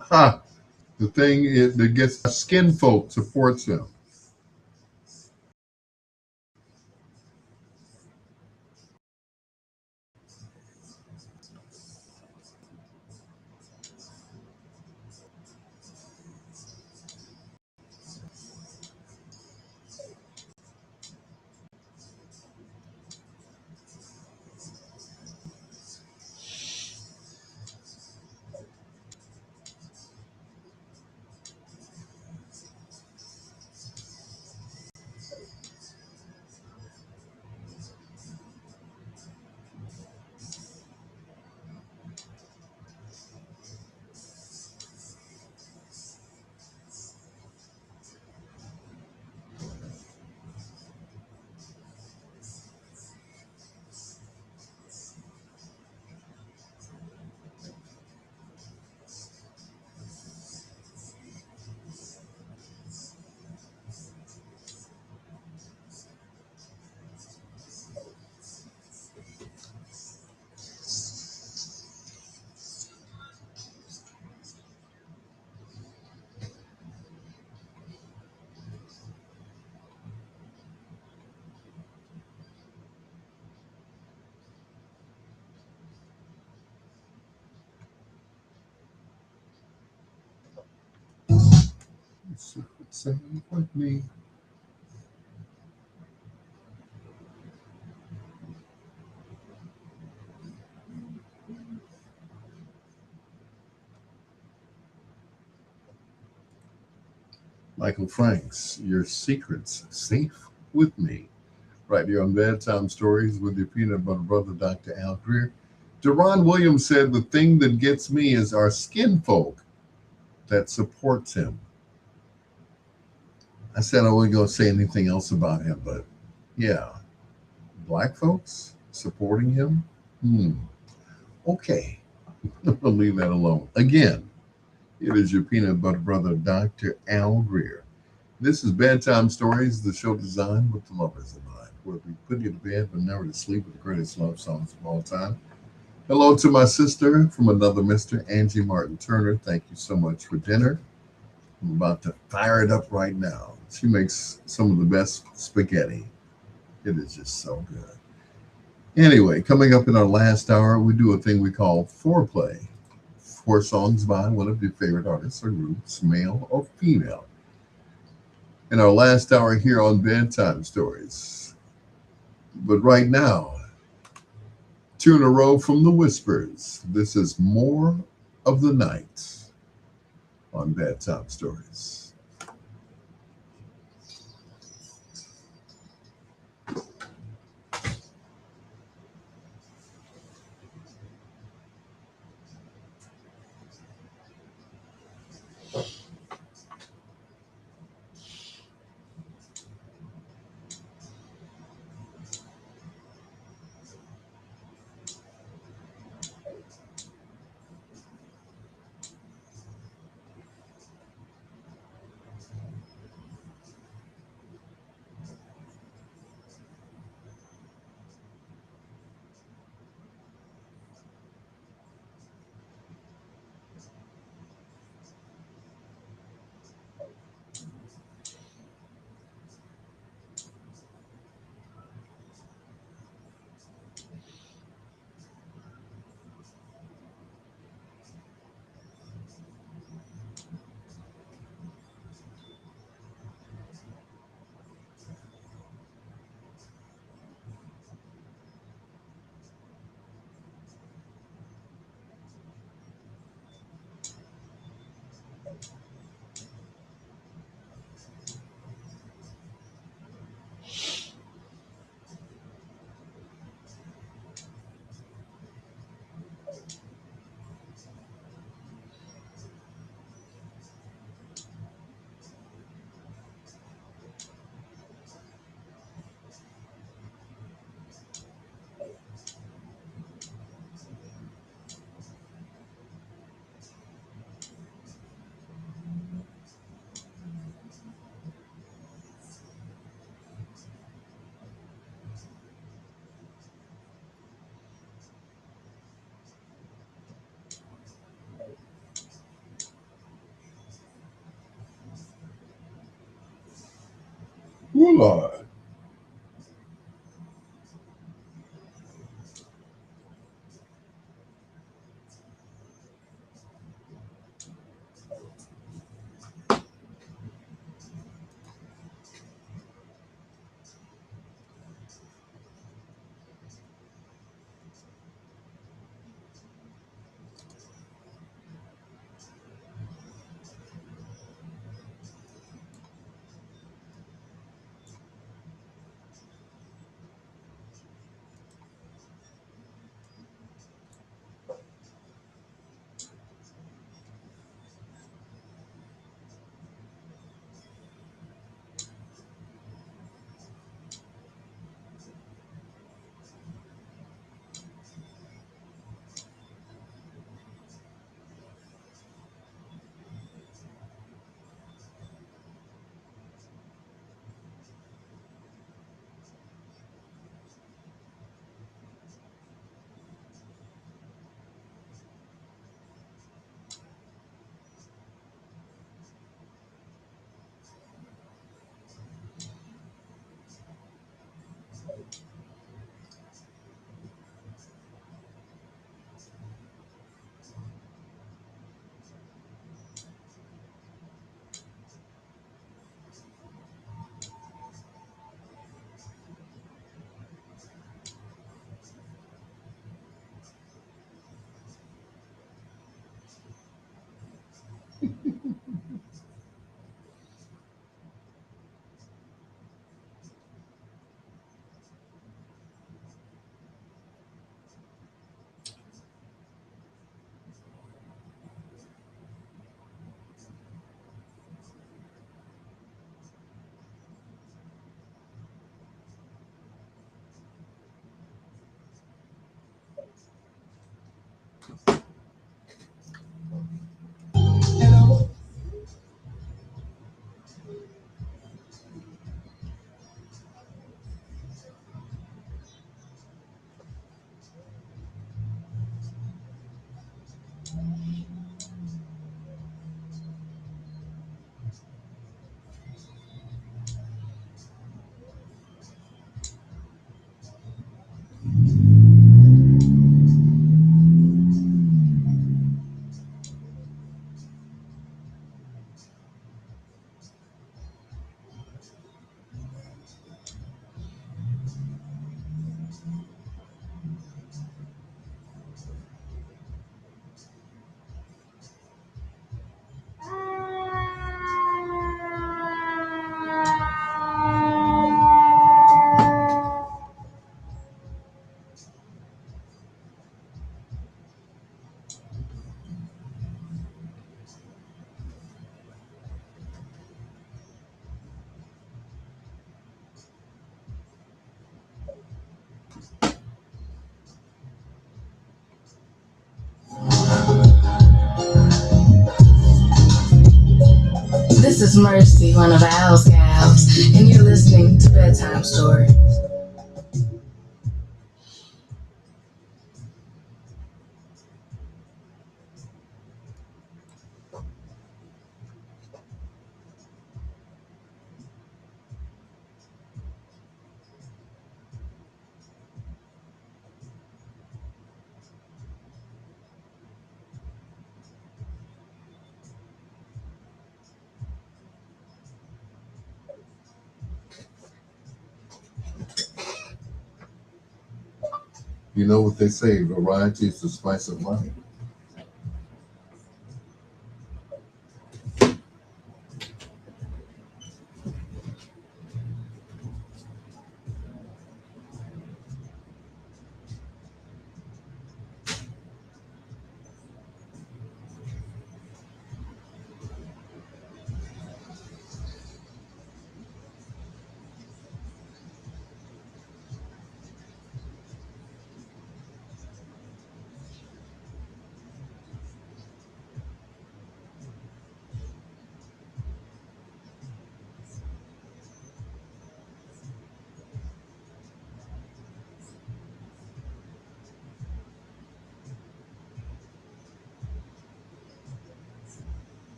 Ha! The thing is, that gets skin folk supports him. Say with me. Michael Franks, your secrets safe with me. Right here on Bedtime Stories with your peanut butter brother, Dr. Al Greer. Deron Williams said, the thing that gets me is our skin folk that supports him. I said I wasn't going to say anything else about him, but yeah, black folks supporting him? Hmm. Okay, I'll leave that alone. Again, it is your peanut butter brother, Dr. Al Greer. This is Bedtime Stories, the show designed with the lovers in mind, where we put you to bed but never to sleep with the greatest love songs of all time. Hello to my sister from another Mr. Angie Martin Turner. Thank you so much for dinner. I'm about to fire it up right now. She makes some of the best spaghetti. It is just so good. Anyway, coming up in our last hour, we do a thing we call foreplay. Four songs by one of your favorite artists or groups, male or female. In our last hour here on Bedtime Stories. But right now, two in a row from the Whispers. This is More of the Night on Bedtime Stories. Oh, Lord. This is Mercy, one of Al's gals, and you're listening to Bedtime Stories. You know what they say, variety is the spice of life.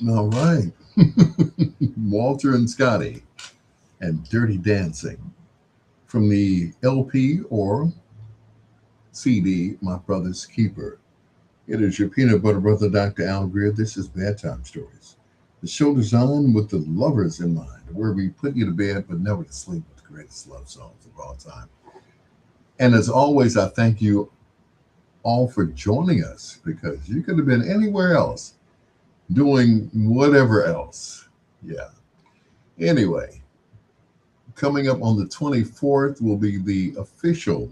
All right. Walter and Scotty and Dirty Dancing from the LP or CD, My Brother's Keeper. It is your peanut butter brother, Dr. Al Greer. This is Bedtime Stories. The show designed with the lovers in mind, where we put you to bed but never to sleep with the greatest love songs of all time. And as always, I thank you all for joining us because you could have been anywhere else doing whatever else. Yeah. Anyway, coming up on the 24th will be the official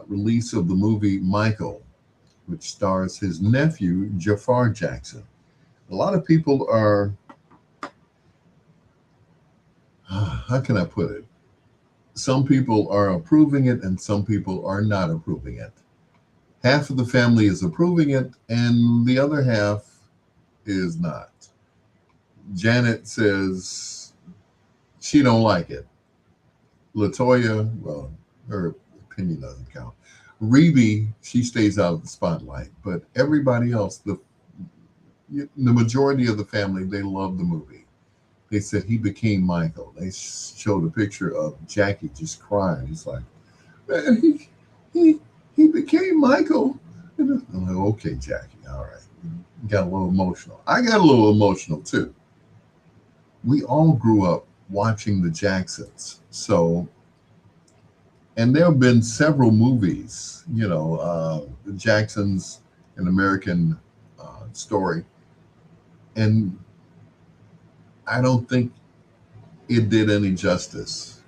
release of the movie Michael, which stars his nephew, Jafar Jackson. A lot of people are, how can I put it? Some people are approving it and some people are not approving it. Half of the family is approving it and the other half is not. Janet says she don't like it. Latoya, well, her opinion doesn't count. Rebe, she stays out of the spotlight, but everybody else, the majority of the family, they love the movie. They said he became Michael. They showed a picture of Jackie just crying. He's like, man, he, he became Michael. I'm like, okay, Jackie, all right. Got a little emotional. I got a little emotional too. We all grew up watching the Jacksons. So, and there have been several movies, the Jacksons, an American story. And I don't think it did any justice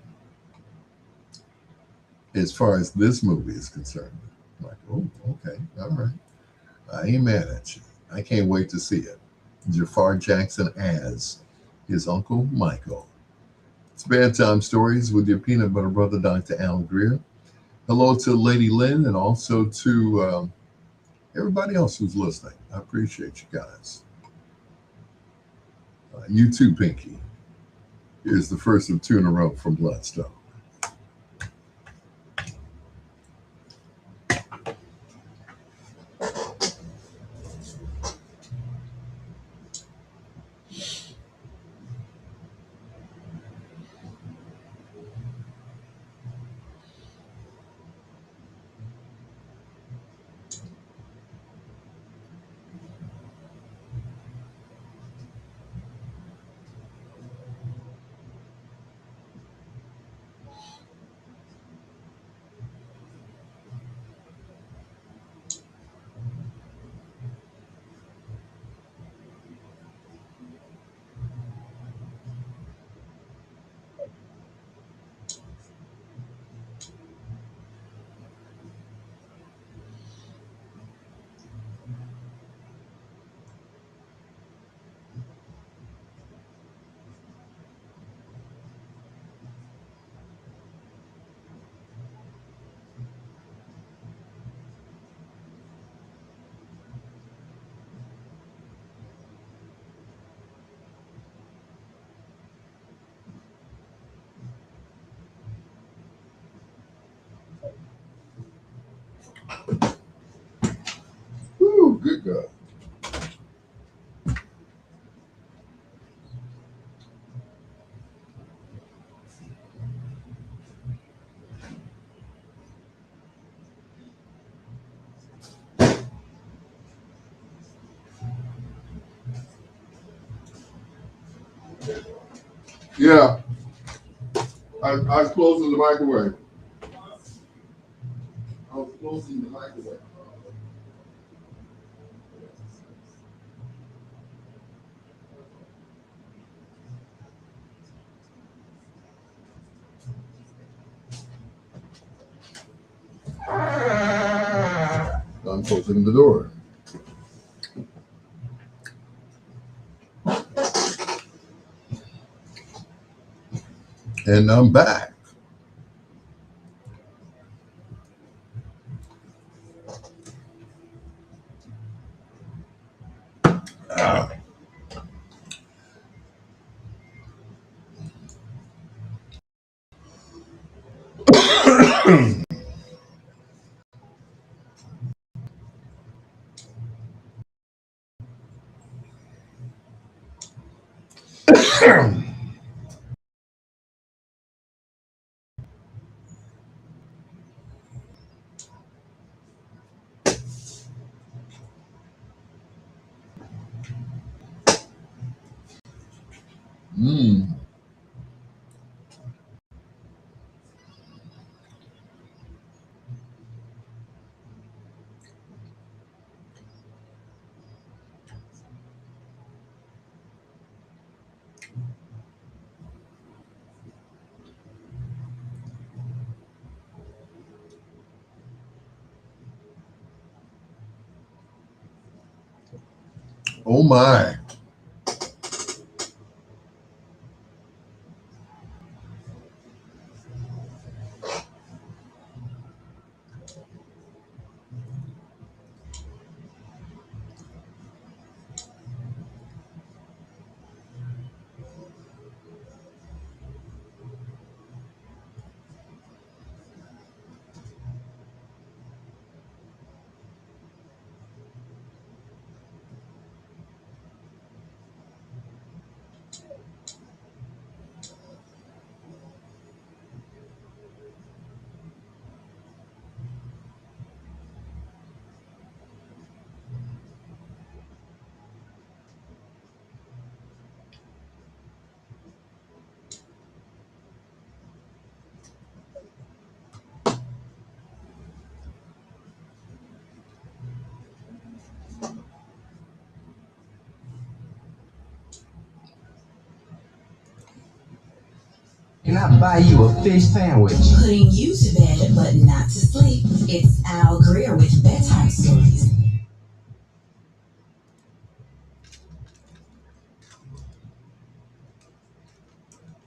as far as this movie is concerned. I'm like, oh, okay, all right. I ain't mad at you. I can't wait to see it. Jafar Jackson as his uncle Michael. It's Bedtime Stories with your peanut butter brother, Dr. Al Greer. Hello to Lady Lynn and also to everybody else who's listening. I appreciate you guys. You too, Pinky. Here's the first of two in a row from Bloodstone. Woo, good God. Yeah, I was closing the microwave. I was closing the microwave. I'm closing the door. And I'm back. Ah. Mm. Oh my. Can I buy you a fish sandwich? Putting you to bed, but not to sleep. It's Al Greer with Bedtime Stories.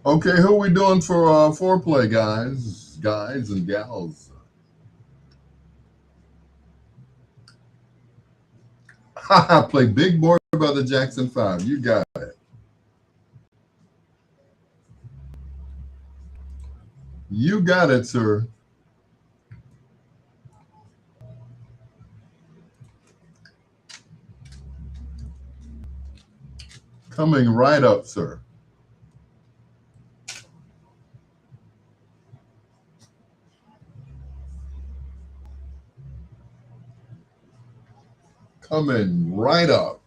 Okay, who we doing for foreplay, guys and gals? Play Big Boy by the Jackson 5. You got it. You got it, sir. Coming right up, sir. Coming right up.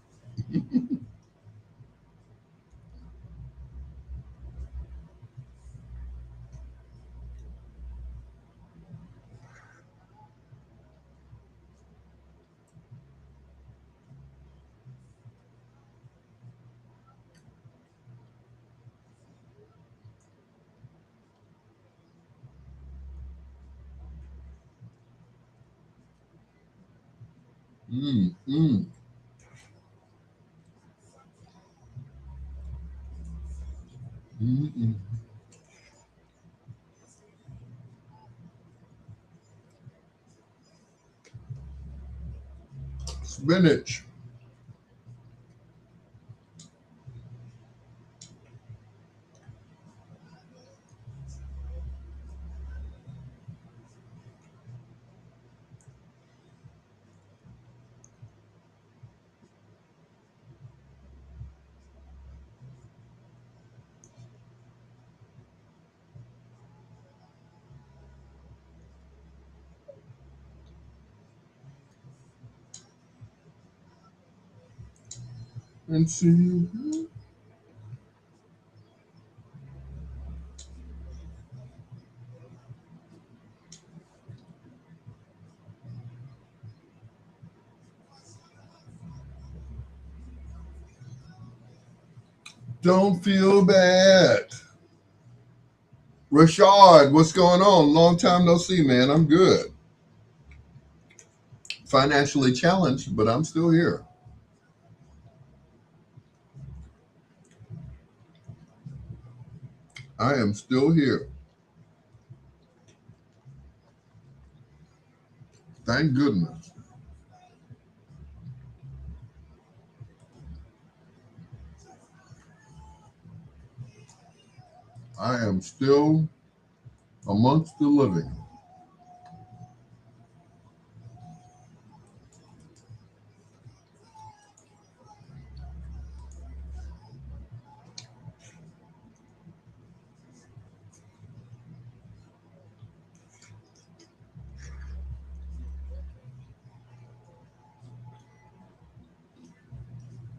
Mm, mm, mm, mm. Spinach. And see. Don't feel bad. Rashard, what's going on? Long time no see, man. I'm good. Financially challenged, but I'm still here. I am still here. Thank goodness. I am still amongst the living.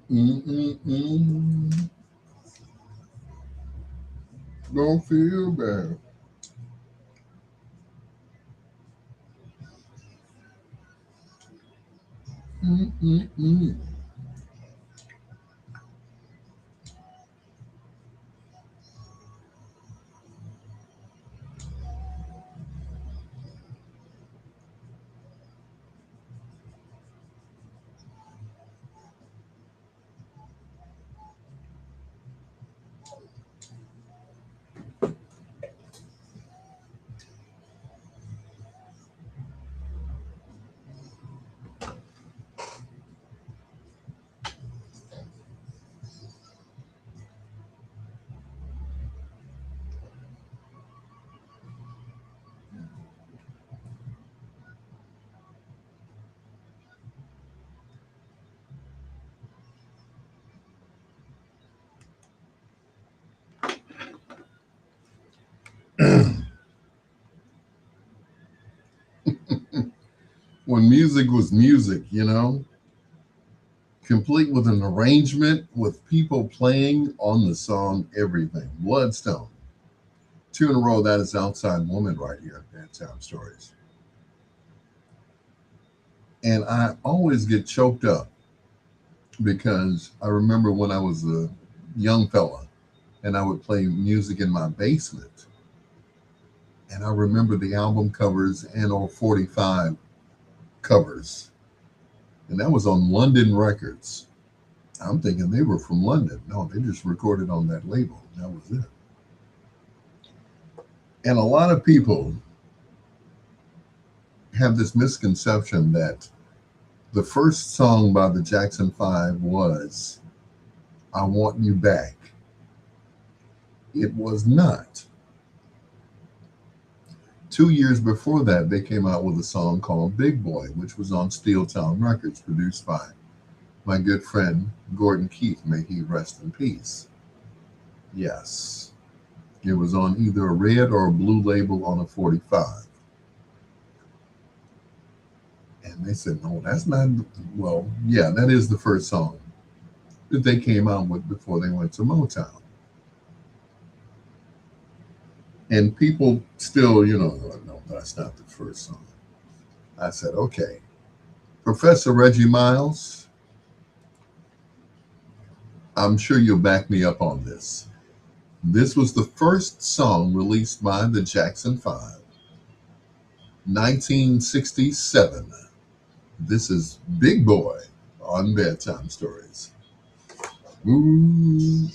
Mm-mm-mm. Don't feel bad. Mm-mm-mm. When music was music, complete with an arrangement with people playing on the song, everything. Bloodstone. Two in a row, that is Outside Woman right here at Bedtime Stories. And I always get choked up because I remember when I was a young fella and I would play music in my basement. And I remember the album covers and or 45 covers. And that was on London Records. I'm thinking they were from London. No, they just recorded on that label. That was it. And a lot of people have this misconception that the first song by the Jackson Five was I Want You Back. It was not. 2 years before that, they came out with a song called Big Boy, which was on Steel Town Records, produced by my good friend Gordon Keith. May he rest in peace. Yes. It was on either a red or a blue label on a 45. And they said, no, that's not, well, yeah, that is the first song that they came out with before they went to Motown. And people still, no, that's not the first song. I said, okay. Professor Reggie Miles, I'm sure you'll back me up on this. This was the first song released by the Jackson 5, 1967. This is Big Boy on Bedtime Stories. Ooh.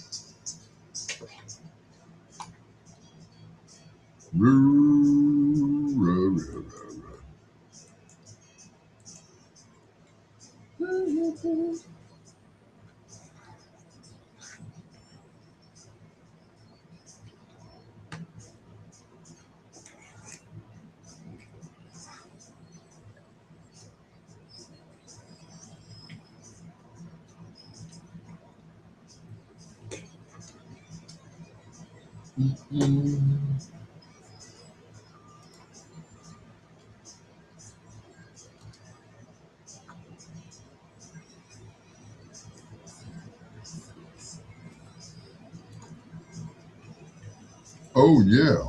Oh, yeah.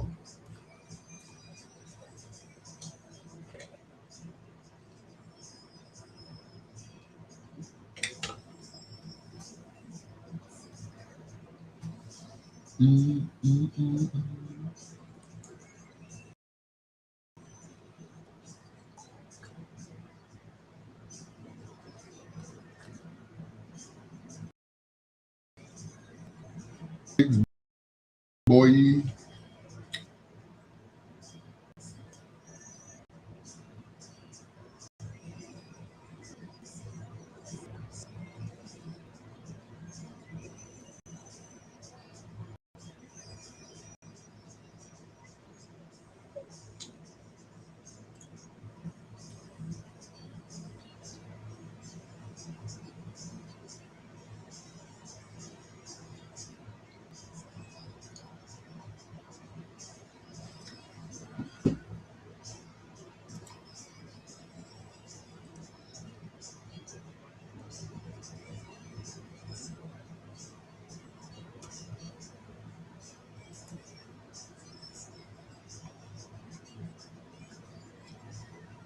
Big Boy.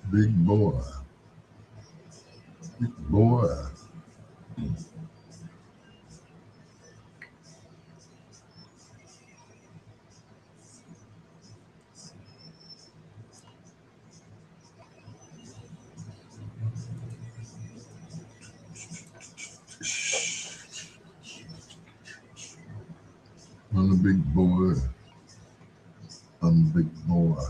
Big Boy. Big Boy. I'm a big boy. I'm a big boy.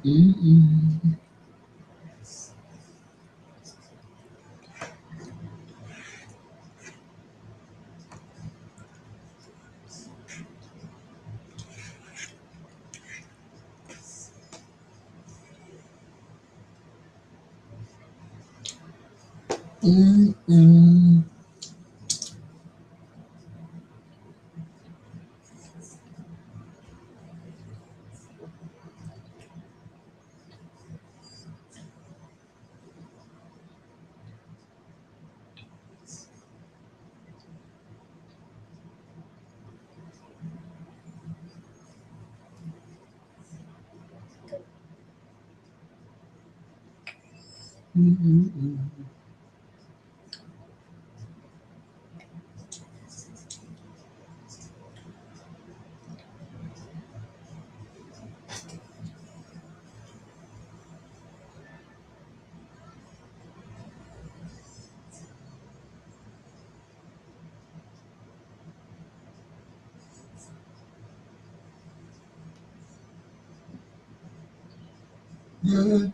Mm-mm. Mm-mm. Good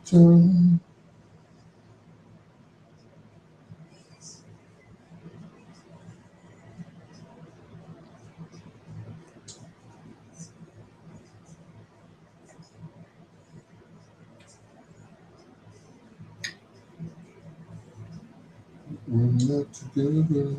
time. We're not together.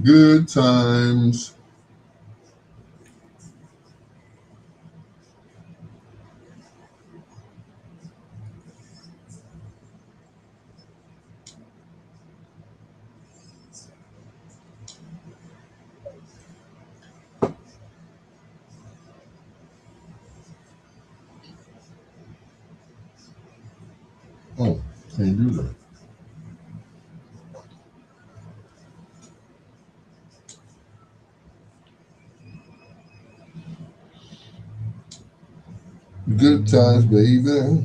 Good times. Oh, can't do that. Good times, baby.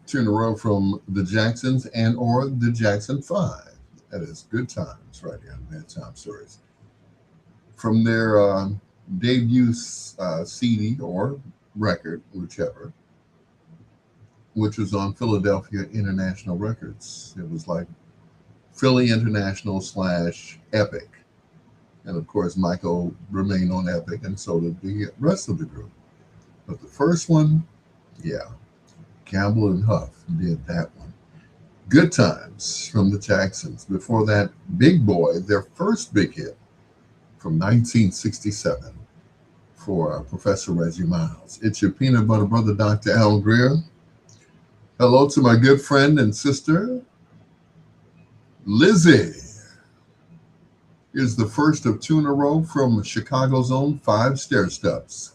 Two in a row from the Jacksons and or the Jackson Five. That is good times right here on Bedtime Stories. From their debut CD or record, whichever, which was on Philadelphia International Records. It was like Philly International slash Epic. And of course, Michael remained on Epic, and so did the rest of the group. But the first one, yeah, Campbell and Huff did that one. Good Times from the Jacksons. Before that, Big Boy, their first big hit from 1967 for Professor Reggie Miles. It's your peanut butter brother, Dr. Al Greer. Hello to my good friend and sister, Lizzie. Is the first of two in a row from Chicago's own Five Stair Steps.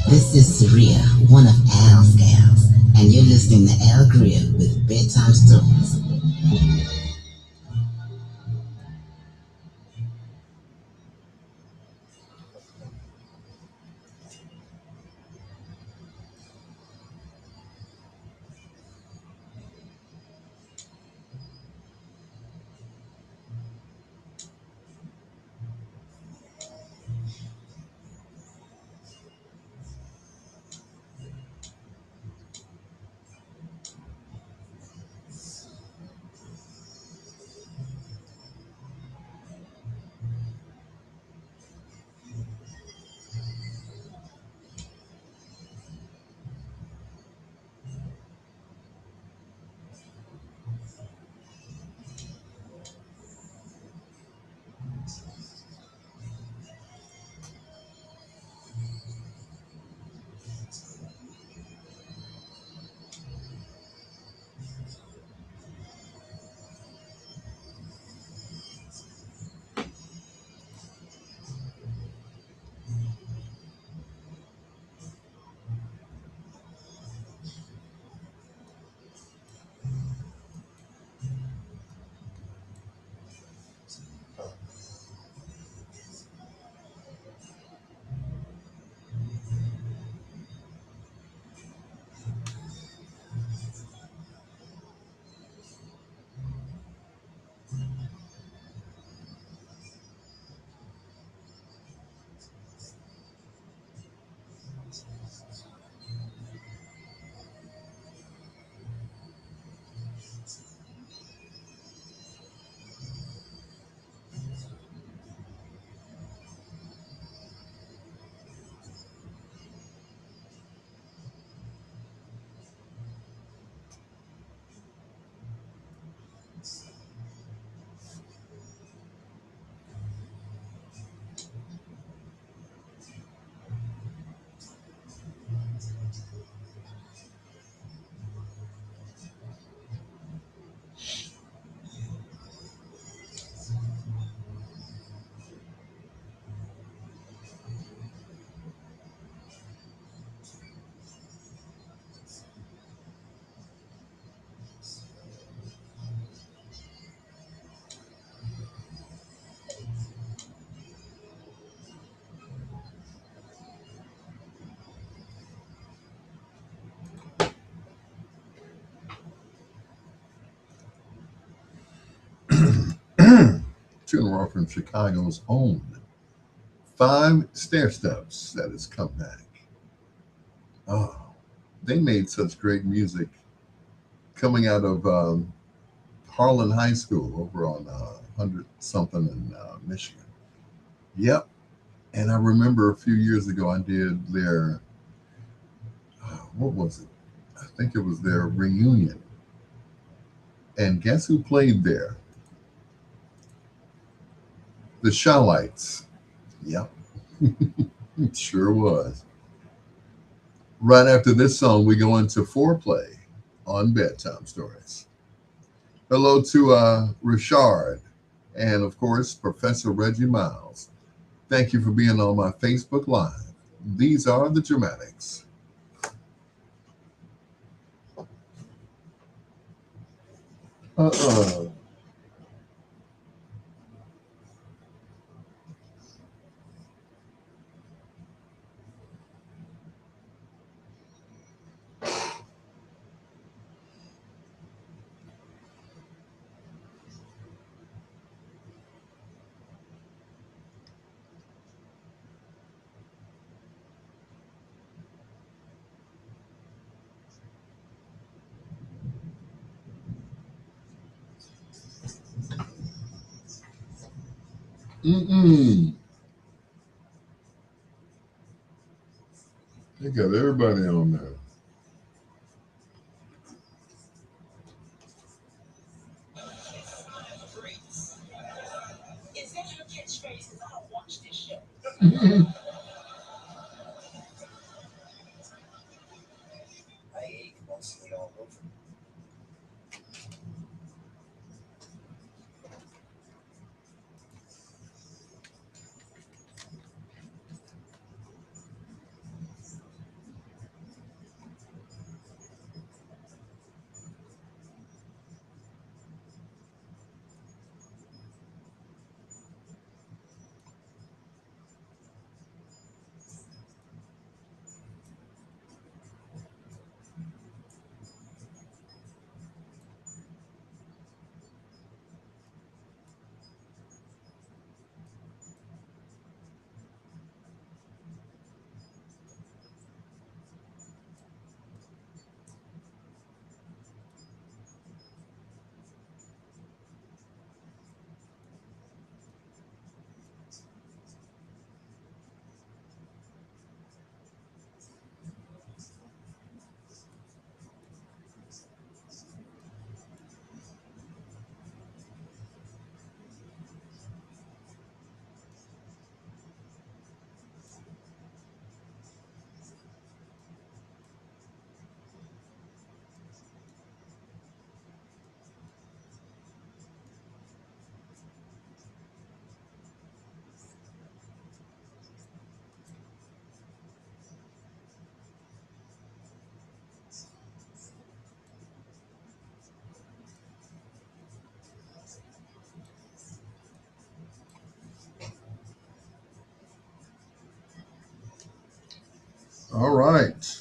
This is Saria, one of Al's gals, and you're listening to Al Greer with Bedtime Stories. Funeral from Chicago's own Five Stair Steps that has come back. Oh, they made such great music coming out of Harlan High School over on 100 something in Michigan. Yep. And I remember a few years ago I did their, what was it? I think it was their reunion. And guess who played there? The Shawlights. Yep. It sure was. Right after this song, we go into Foreplay on Bedtime Stories. Hello to Richard and, of course, Professor Reggie Miles. Thank you for being on my Facebook Live. These are the Dramatics. Uh-uh. Mm-mm. They got everybody on there. I ate mostly all over. All right.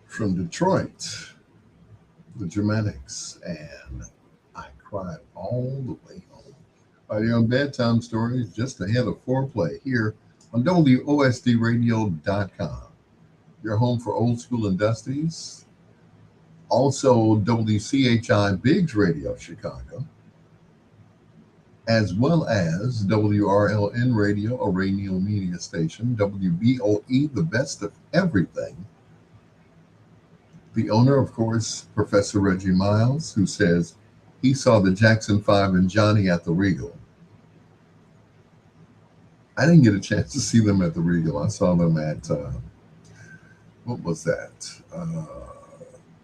From Detroit, the Dramatics, and I cried all the way home. Right here on Bedtime Stories, just ahead of foreplay here on WOSDRadio.com. Your home for old school and dusties. Also, WCHI Biggs Radio Chicago, as well as WRLN Radio, a radio media station, WBOE, the best of everything. The owner, of course, Professor Reggie Miles, who says he saw the Jackson 5 and Johnny at the Regal. I didn't get a chance to see them at the Regal. I saw them at, what was that?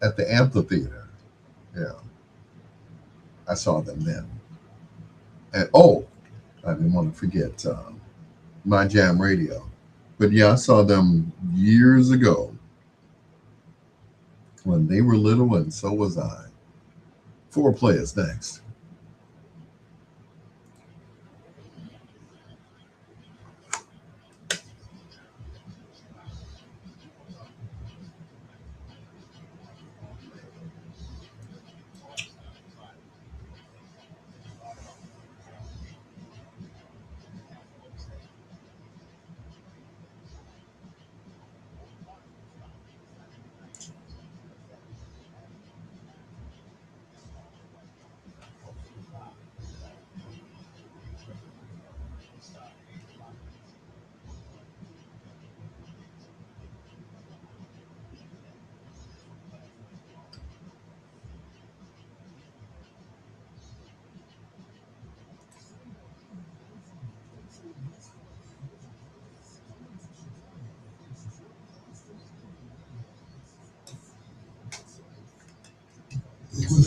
At the amphitheater. Yeah, I saw them then. And oh, I didn't want to forget My Jam Radio. But yeah, I saw them years ago when they were little, and so was I. Four players next.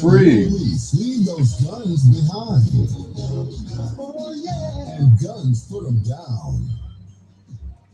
Free. Leave those guns behind. Oh yeah. And guns put them down.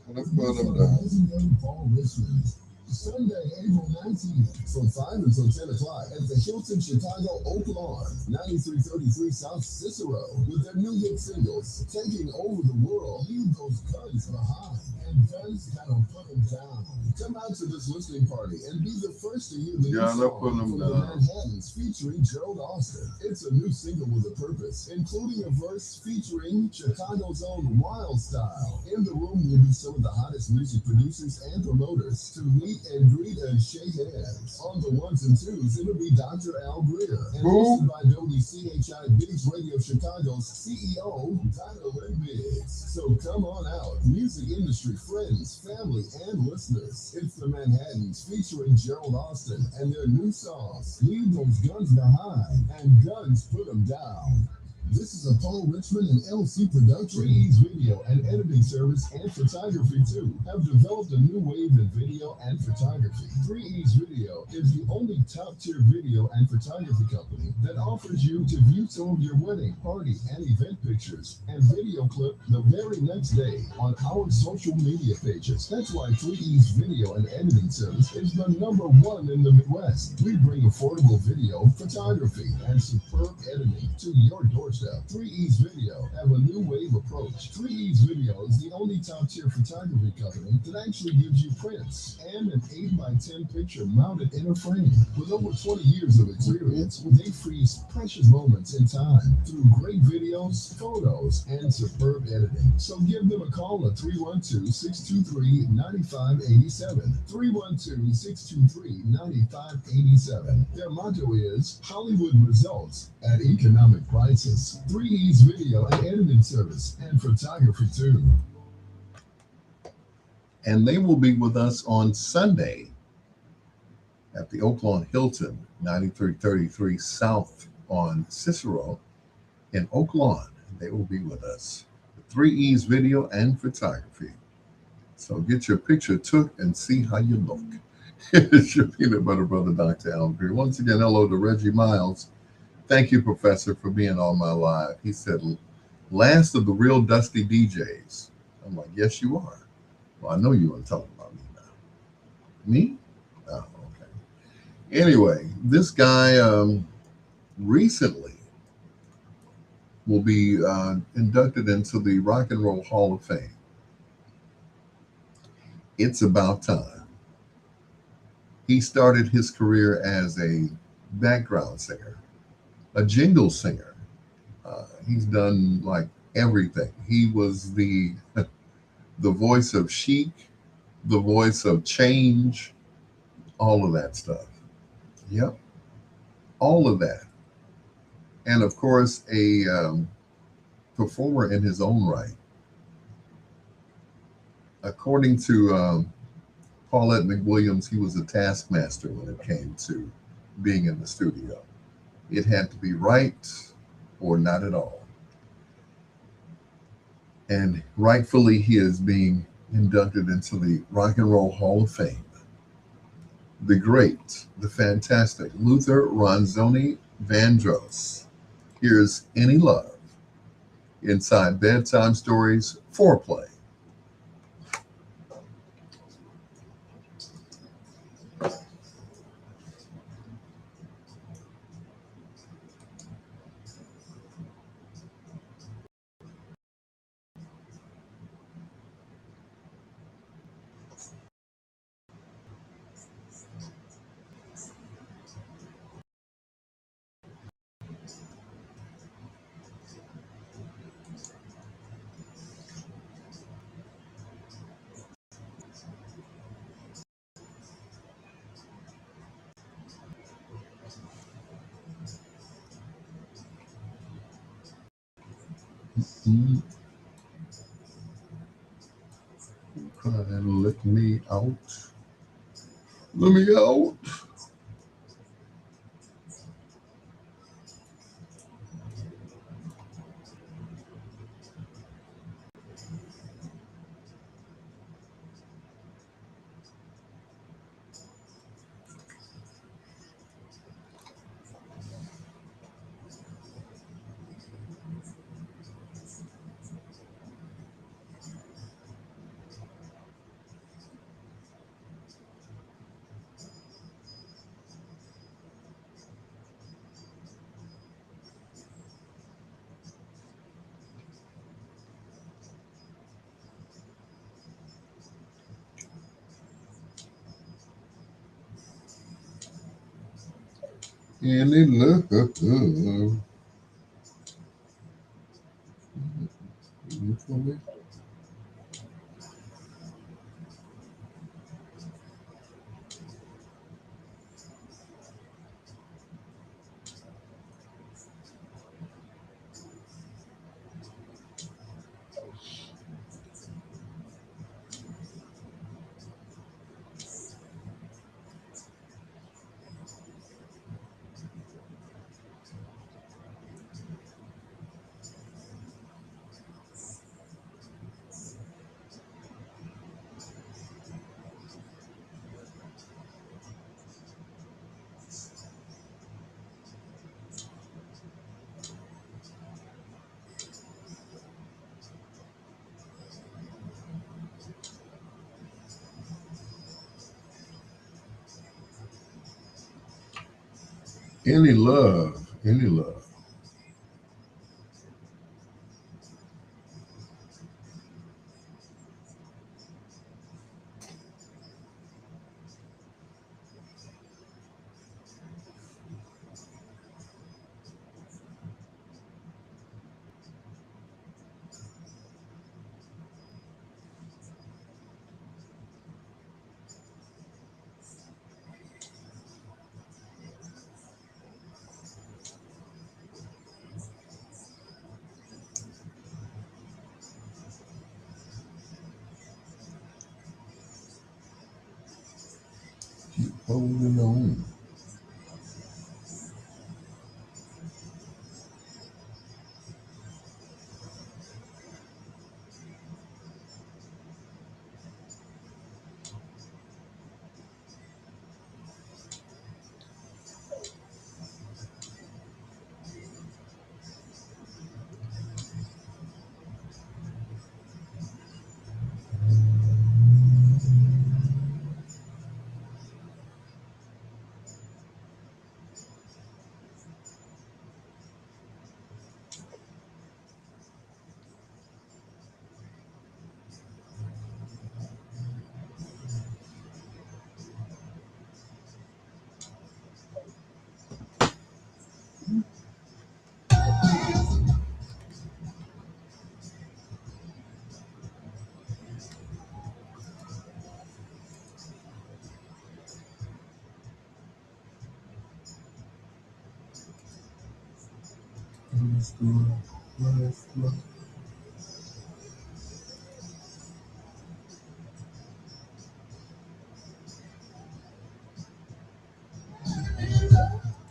Let's put them down. Legendary Paul Richmond. Sunday, April 19th, from 5 until 10 o'clock at the Hilton Chicago Oak Lawn, 9333 South Cicero, with their new hit singles, Taking Over the World, Leave Those Guns Behind, and Guns That'll Put Them Down. Come out to this listening party and be the first to hear the new song from the Manhattans featuring Gerald Austin. It's a new single with a purpose, including a verse featuring Chicago's own Wild Style. In the room will be some of the hottest music producers and promoters to meet and greet and shake hands. On the ones and twos, it'll be Dr. Al Greer, and hosted by WCHI Biggs Radio Chicago's CEO, Donald Biggs. So come on out, music industry friends, family, and listeners. It's the Manhattans featuring Gerald Austin and their new songs, Leave Those Guns Behind and Guns Put Them Down. This is a Paul Richmond and LC production. 3E's Video and Editing Service and Photography, too, have developed a new wave in video and photography. 3E's Video is the only top-tier video and photography company that offers you to view some of your wedding, party, and event pictures and video clip the very next day on our social media pages. That's why 3E's Video and Editing Service is the #1 in the Midwest. We bring affordable video, photography, and superb editing to your doorstep. 3E's Video have a new wave approach. 3E's Video is the only top-tier photography company that actually gives you prints and an 8x10 picture mounted in a frame. With over 20 years of experience, they freeze precious moments in time through great videos, photos, and superb editing. So give them a call at 312-623-9587. 312-623-9587. Their motto is Hollywood results at economic prices. 3E's Video and Editing Service and photography too. And they will be with us on Sunday at the Oak Lawn Hilton, 9333 South on Cicero in Oak Lawn. They will be with us. 3E's Video and Photography. So get your picture took and see how you look. It's your peanut butter brother, Dr. Al Greer. Once again, hello to Reggie Miles. Thank you, Professor, for being on my live. He said, last of the real dusty DJs. I'm like, yes, you are. Well, I know you weren't talking about me now. Me? Oh, okay. Anyway, this guy recently will be inducted into the Rock and Roll Hall of Fame. It's about time. He started his career as a background singer, a jingle singer. He's done like everything. He was the voice of Chic, the voice of Change, all of that stuff. Yep, all of that. And of course, a performer in his own right. According to Paulette McWilliams, he was a taskmaster when it came to being in the studio. It had to be right or not at all. And rightfully, he is being inducted into the Rock and Roll Hall of Fame. The great, the fantastic Luther Ronzoni Vandross. Here's Any Love inside Bedtime Stories Foreplay. Crying, let me out. Let me out. Any love? You for me? Any love? Any love? Holding on.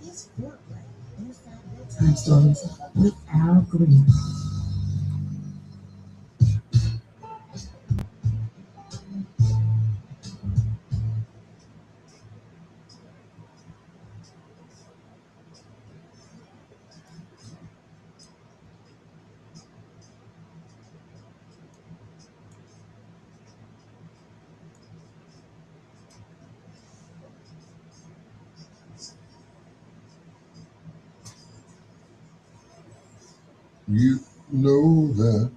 It's foreplay inside bedtime stories with Al Greer. You know that.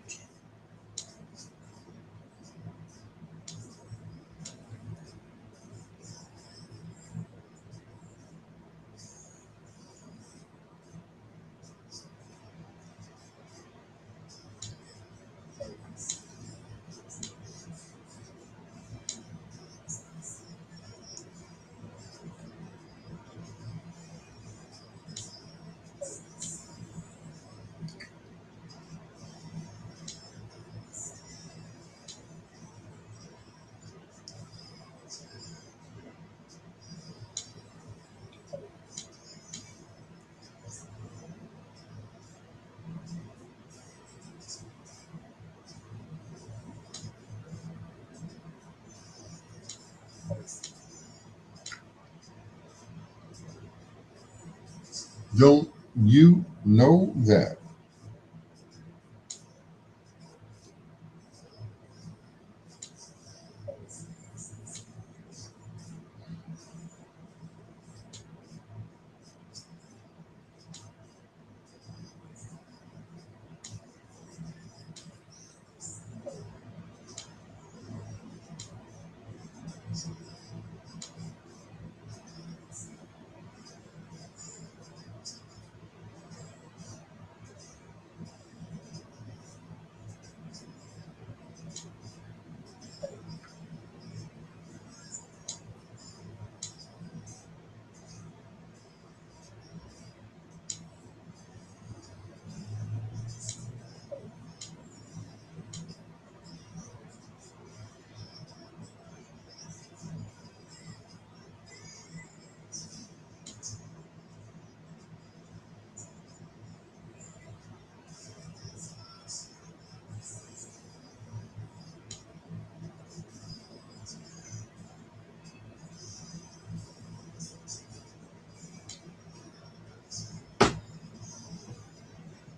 Don't you know that?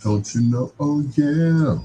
Don't you know? Oh, yeah.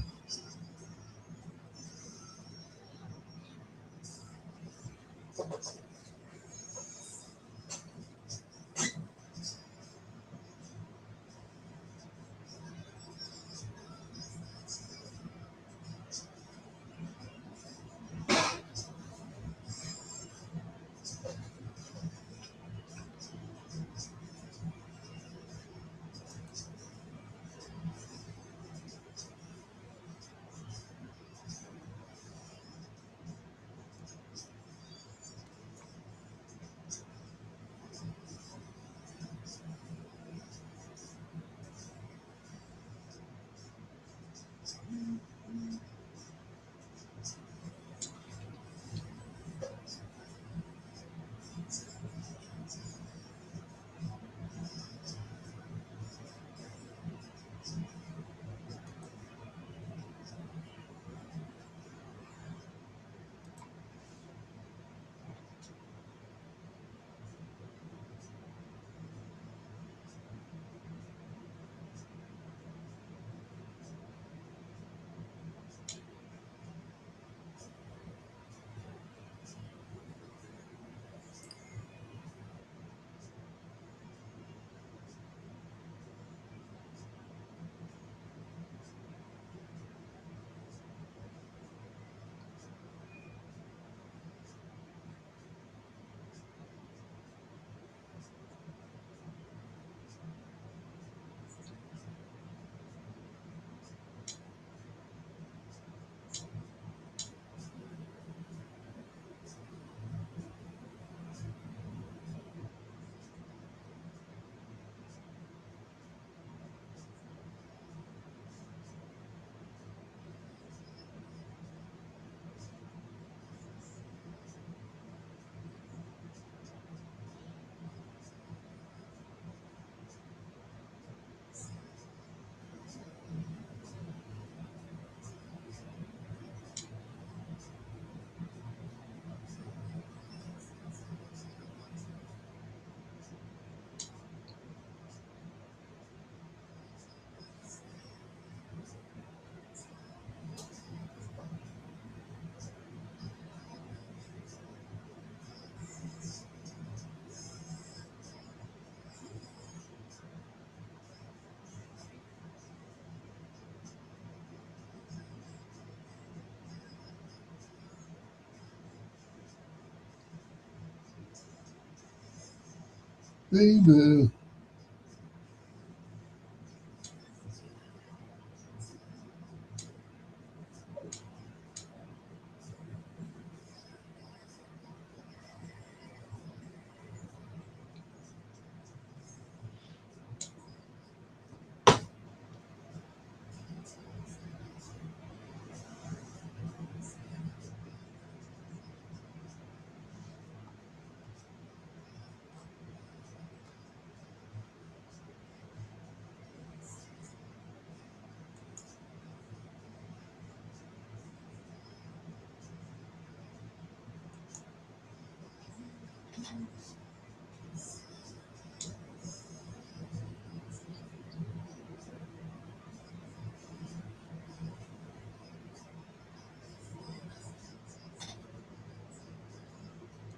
Baby.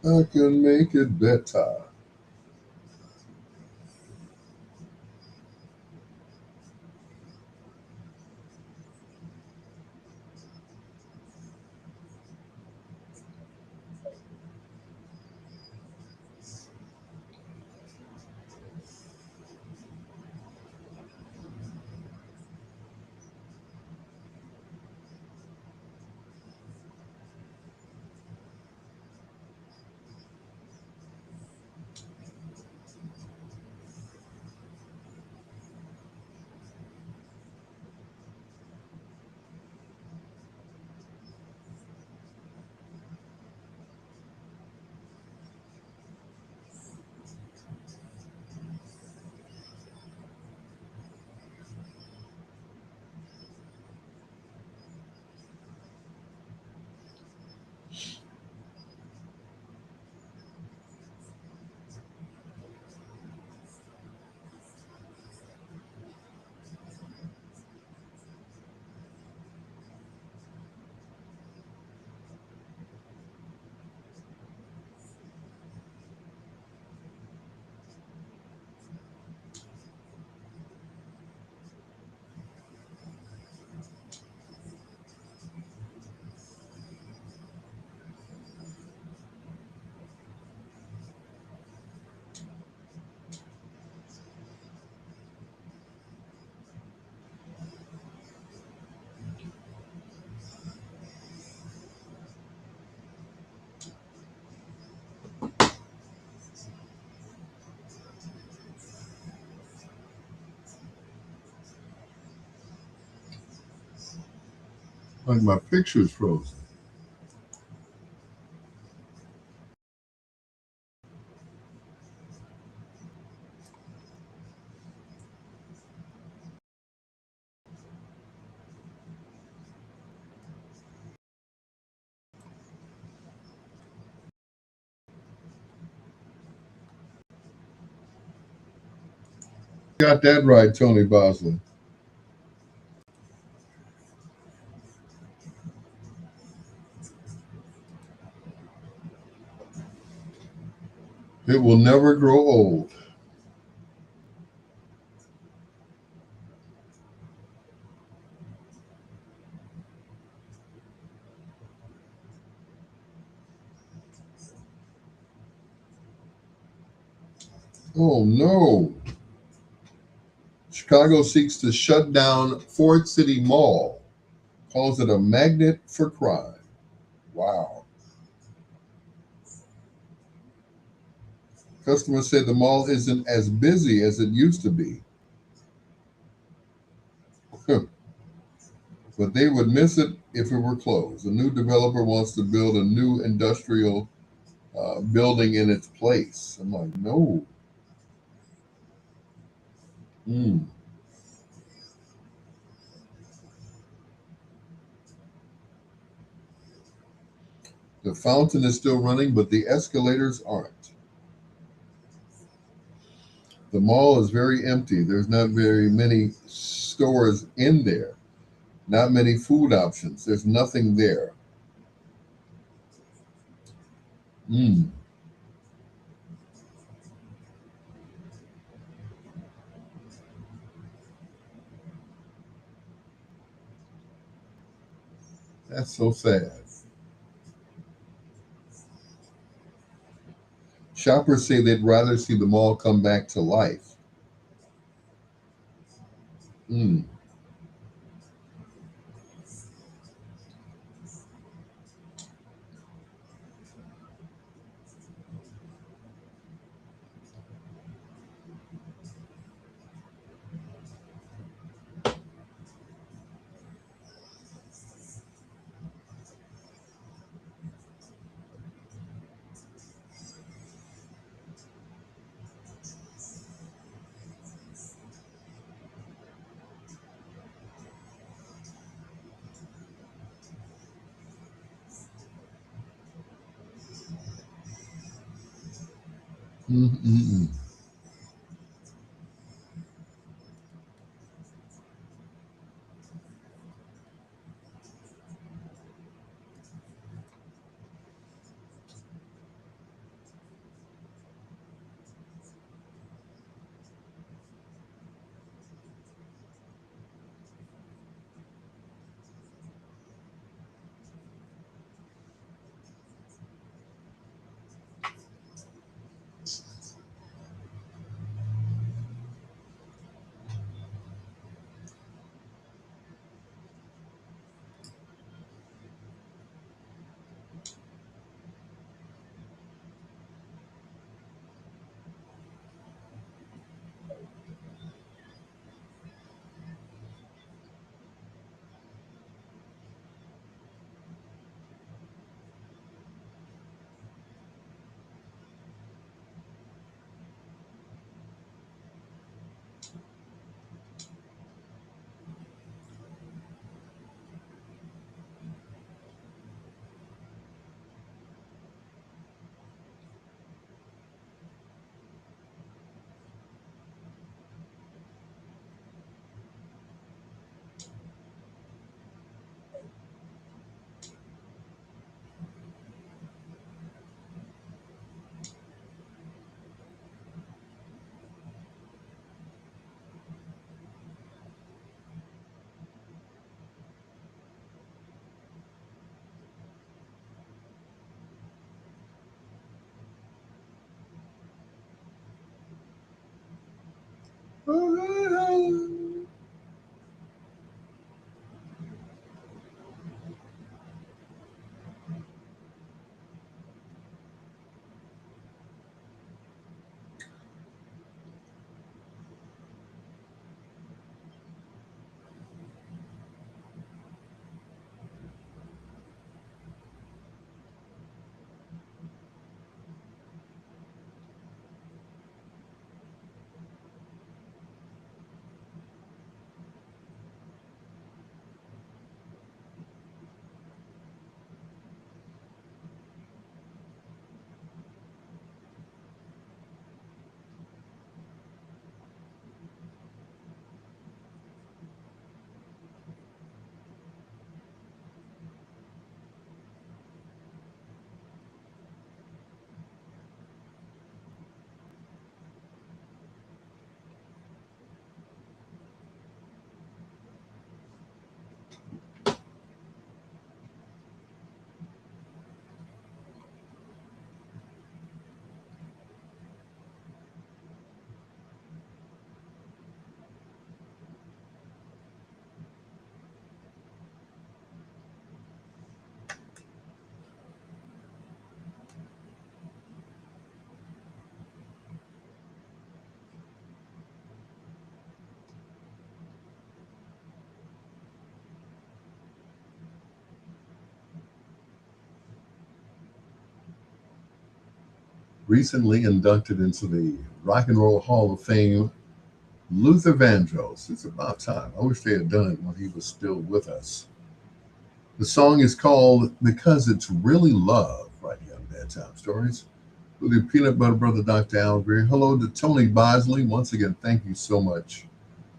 I can make it better. Like my picture's frozen. Got that right, Tony Bosley. It will never grow old. Oh no. Chicago seeks to shut down Ford City Mall, calls it a magnet for crime. Wow. Customers say the mall isn't as busy as it used to be, but they would miss it if it were closed. A new developer wants to build a new industrial building in its place. I'm like, no. Mm. The fountain is still running, but the escalators aren't. The mall is very empty. There's not very many stores in there, not many food options. There's nothing there. Mm. That's so sad. Shoppers say they'd rather see the mall come back to life. Mm. Mm-mm-mm. recently inducted into the Rock and Roll Hall of Fame, Luther Vandross. It's about time. I wish they had done it when he was still with us. The song is called Because It's Really Love, right here on Bedtime Stories. With your peanut butter brother, Dr. Al Greer. Hello to Tony Bosley. Once again, thank you so much,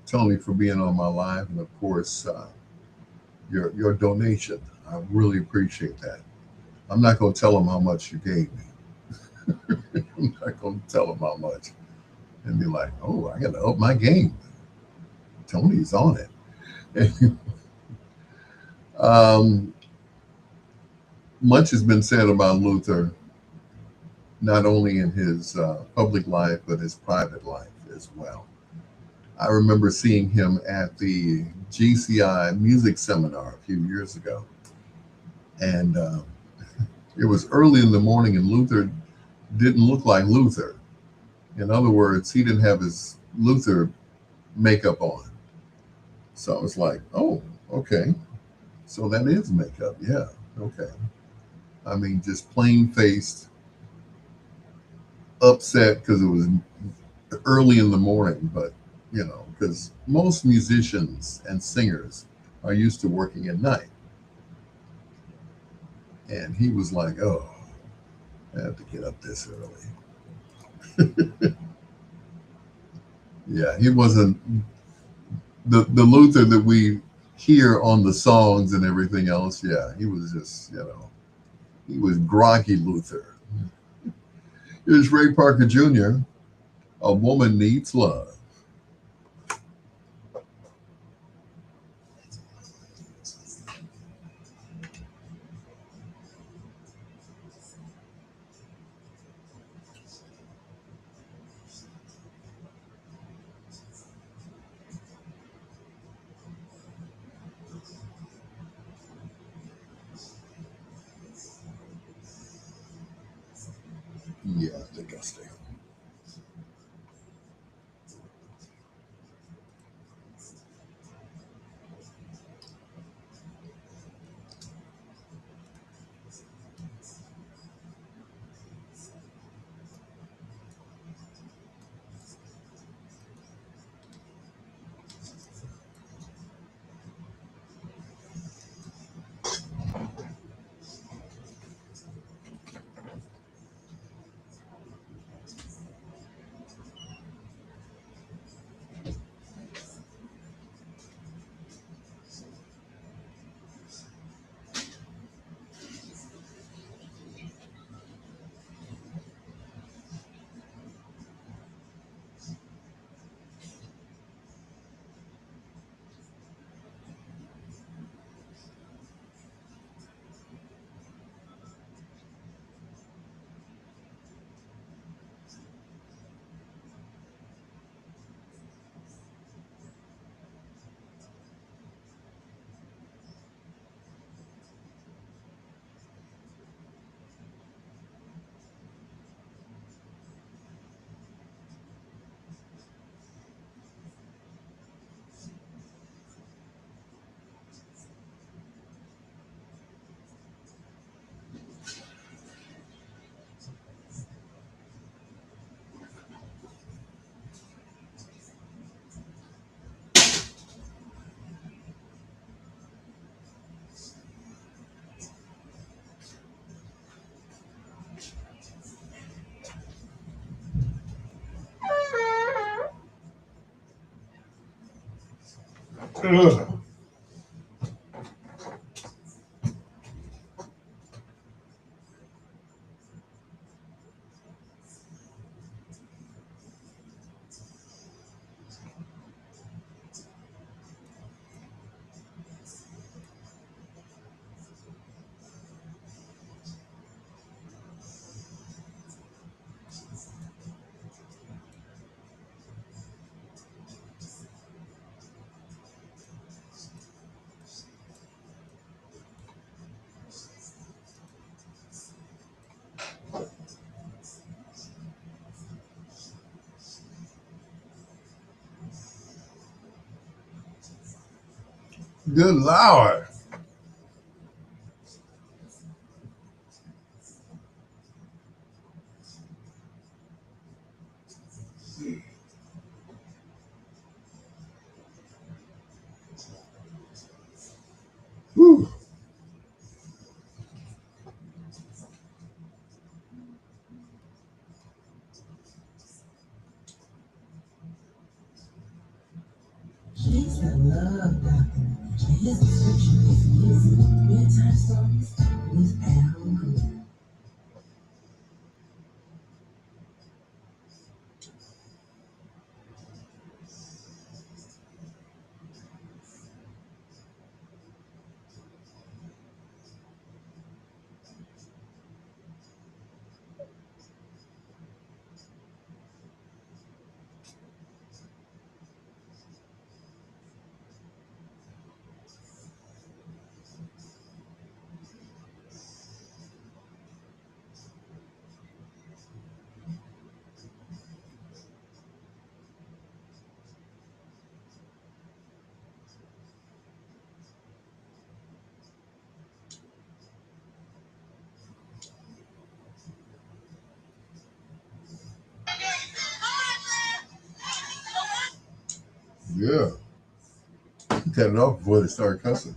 Tony, for being on my live. And of course, your donation. I really appreciate that. I'm not going to tell him how much you gave me. I'm not going to tell him how much. And be like, oh, I got to up my game. Tony's on it. um, much has been said about Luther, not only in his public life, but his private life as well. I remember seeing him at the GCI music seminar a few years ago. And it was early in the morning, and Luther didn't look like Luther. In other words, he didn't have his Luther makeup on. So I was like, oh, okay. So that is makeup. Yeah. Okay. I mean, just plain faced, upset because it was early in the morning, but because most musicians and singers are used to working at night. And he was like, oh, I have to get up this early. Yeah, he wasn't the Luther that we hear on the songs and everything else. Yeah, he was just, he was groggy Luther. Here's Ray Parker Jr., A Woman Needs Love. Yeah, I think I'll stay. Ugh. Good Lord. Whew. Kids that love doctor, and his description is easy. Bedtime stories with Al Greer. Yeah. Cut it off before they start cussing.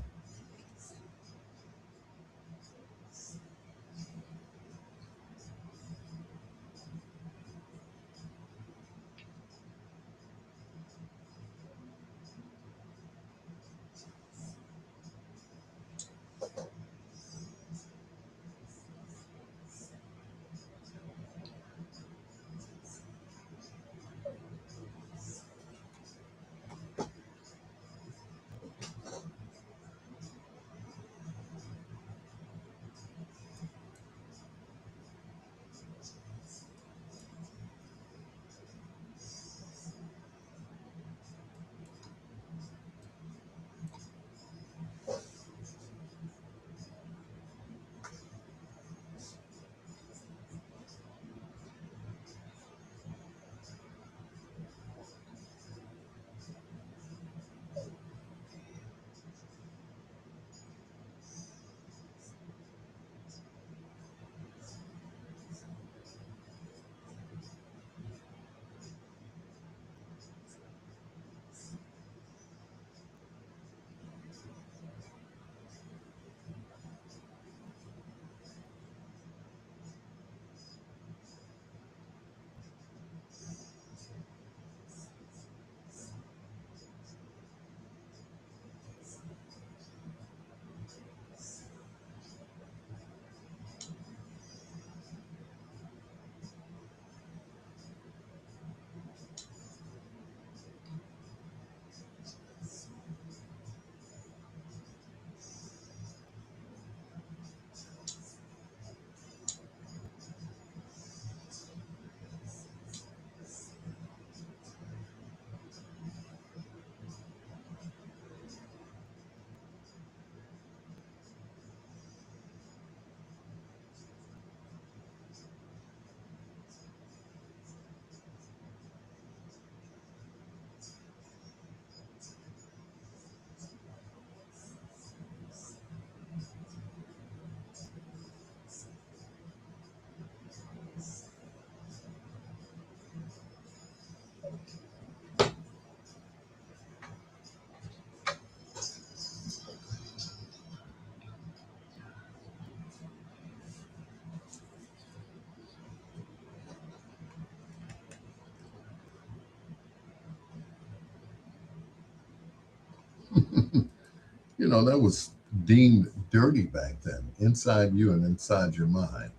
You know, that was deemed dirty back then, inside you and inside your mind.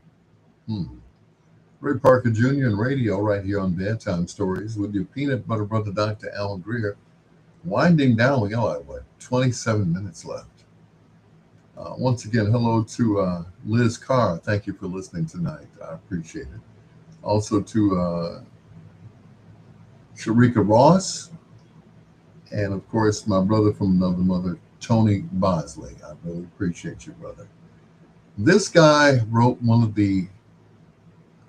Hmm. Ray Parker Jr. and radio right here on Bedtime Stories with your peanut butter brother, Dr. Al Greer. Winding down, we got like, what, 27 minutes left. Once again, hello to Liz Carr. Thank you for listening tonight. I appreciate it. Also to Sharika Ross, and of course, my brother from another mother, Tony Bosley. I really appreciate you, brother. This guy wrote one of the,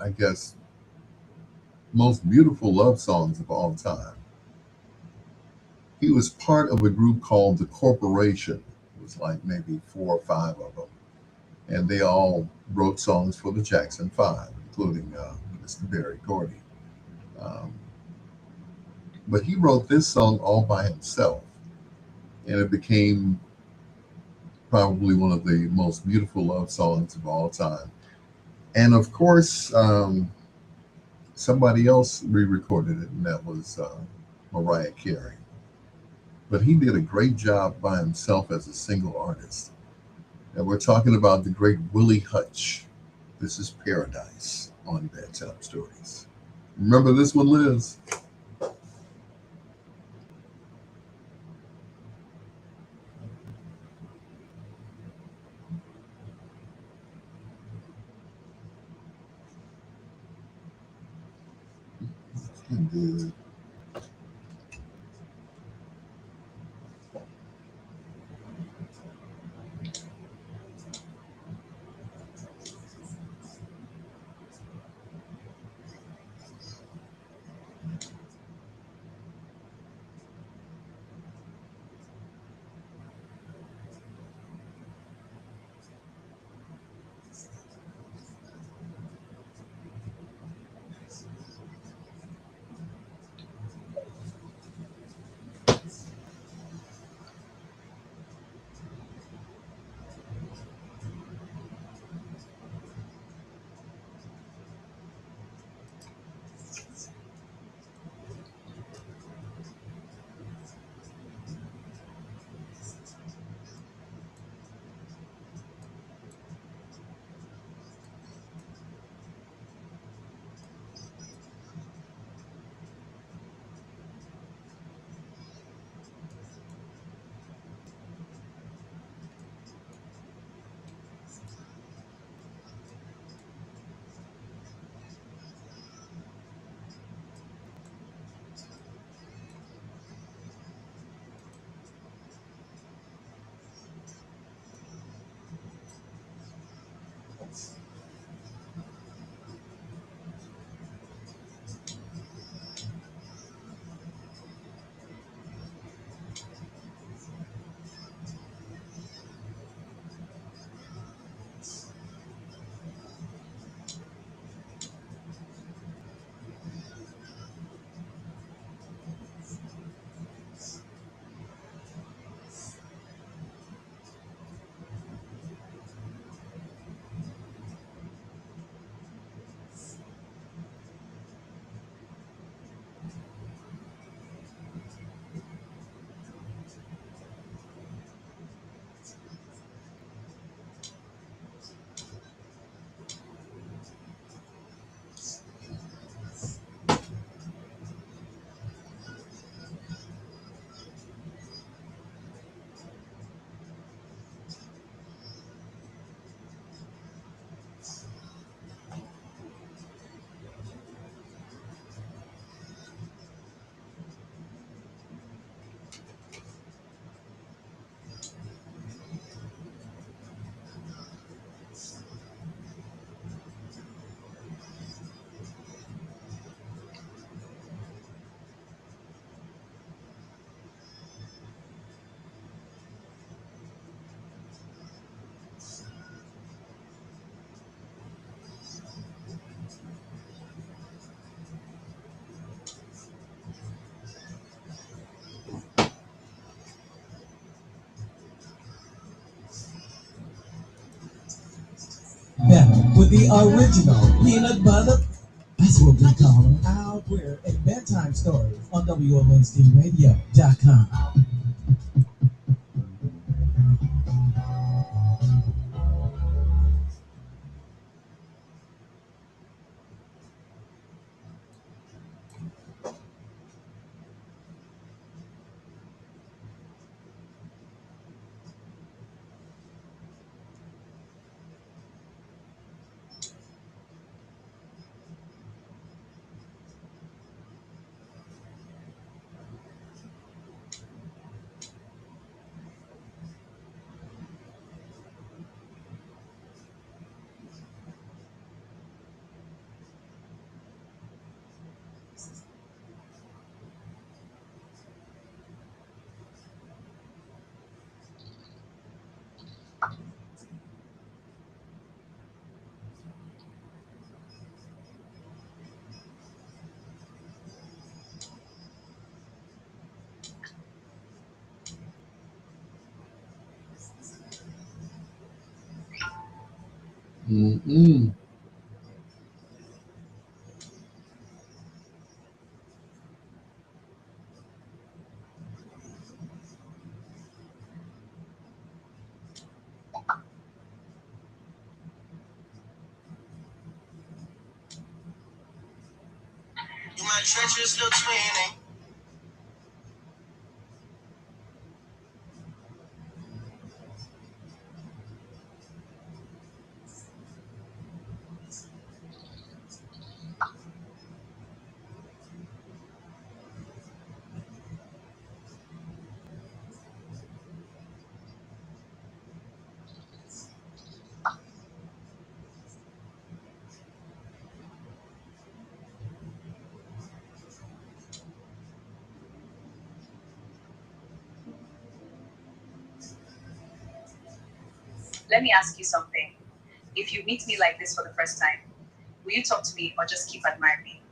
I guess, most beautiful love songs of all time. He was part of a group called The Corporation. It was like maybe four or five of them. And they all wrote songs for the Jackson Five, including Mr. Barry Gordy. Um, But he wrote this song all by himself, and it became probably one of the most beautiful love songs of all time. And of course, somebody else re-recorded it, and that was Mariah Carey. But he did a great job by himself as a single artist. And we're talking about the great Willie Hutch. This is Paradise on Bedtime Stories. Remember this one, Liz? Good. Better with the original peanut butter. That's what we call them. Al Greer and Bedtime Stories on WONCRadio.com. Mm-mm. You my treacherous little twin. Let me ask you something. If you meet me like this for the first time, will you talk to me or just keep admiring me?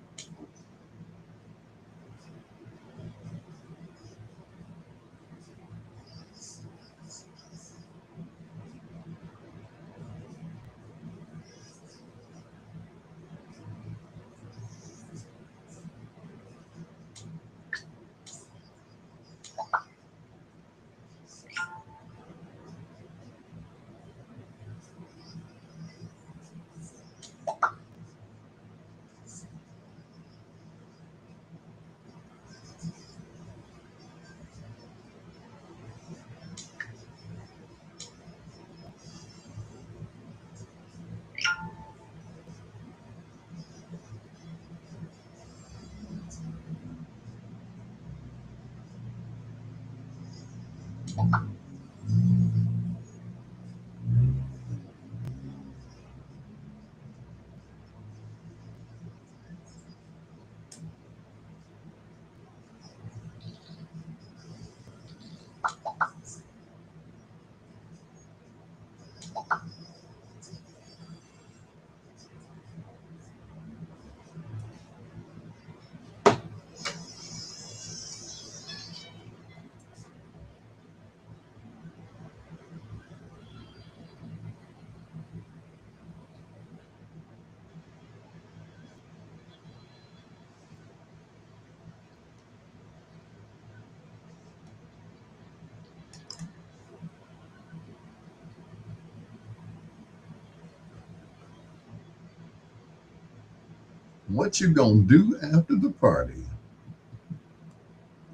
What you gonna do after the party?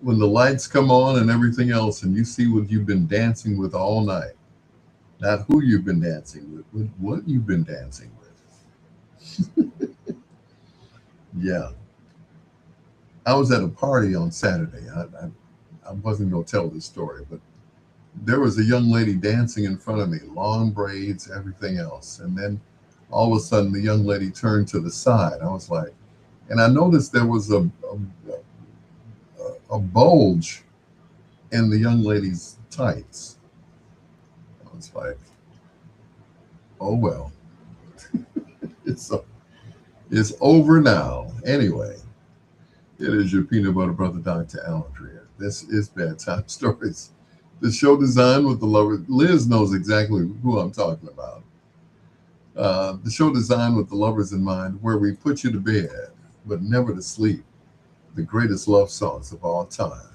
When the lights come on and everything else, and you see what you've been dancing with all night. Not who you've been dancing with, but what you've been dancing with. Yeah. I was at a party on Saturday. I wasn't going to tell this story, but there was a young lady dancing in front of me, long braids, everything else. And then all of a sudden, the young lady turned to the side. I was like, and I noticed there was a bulge in the young lady's tights. I was like, oh, well, it's, it's over now. Anyway, it is your peanut butter brother, Dr. Alan Greer. This is Bedtime Stories. The show designed with the lover. Liz knows exactly who I'm talking about. The show designed with the lovers in mind, where we put you to bed, but never to sleep. The greatest love songs of all time.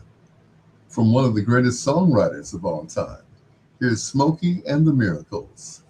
From one of the greatest songwriters of all time. Here's Smokey and the Miracles.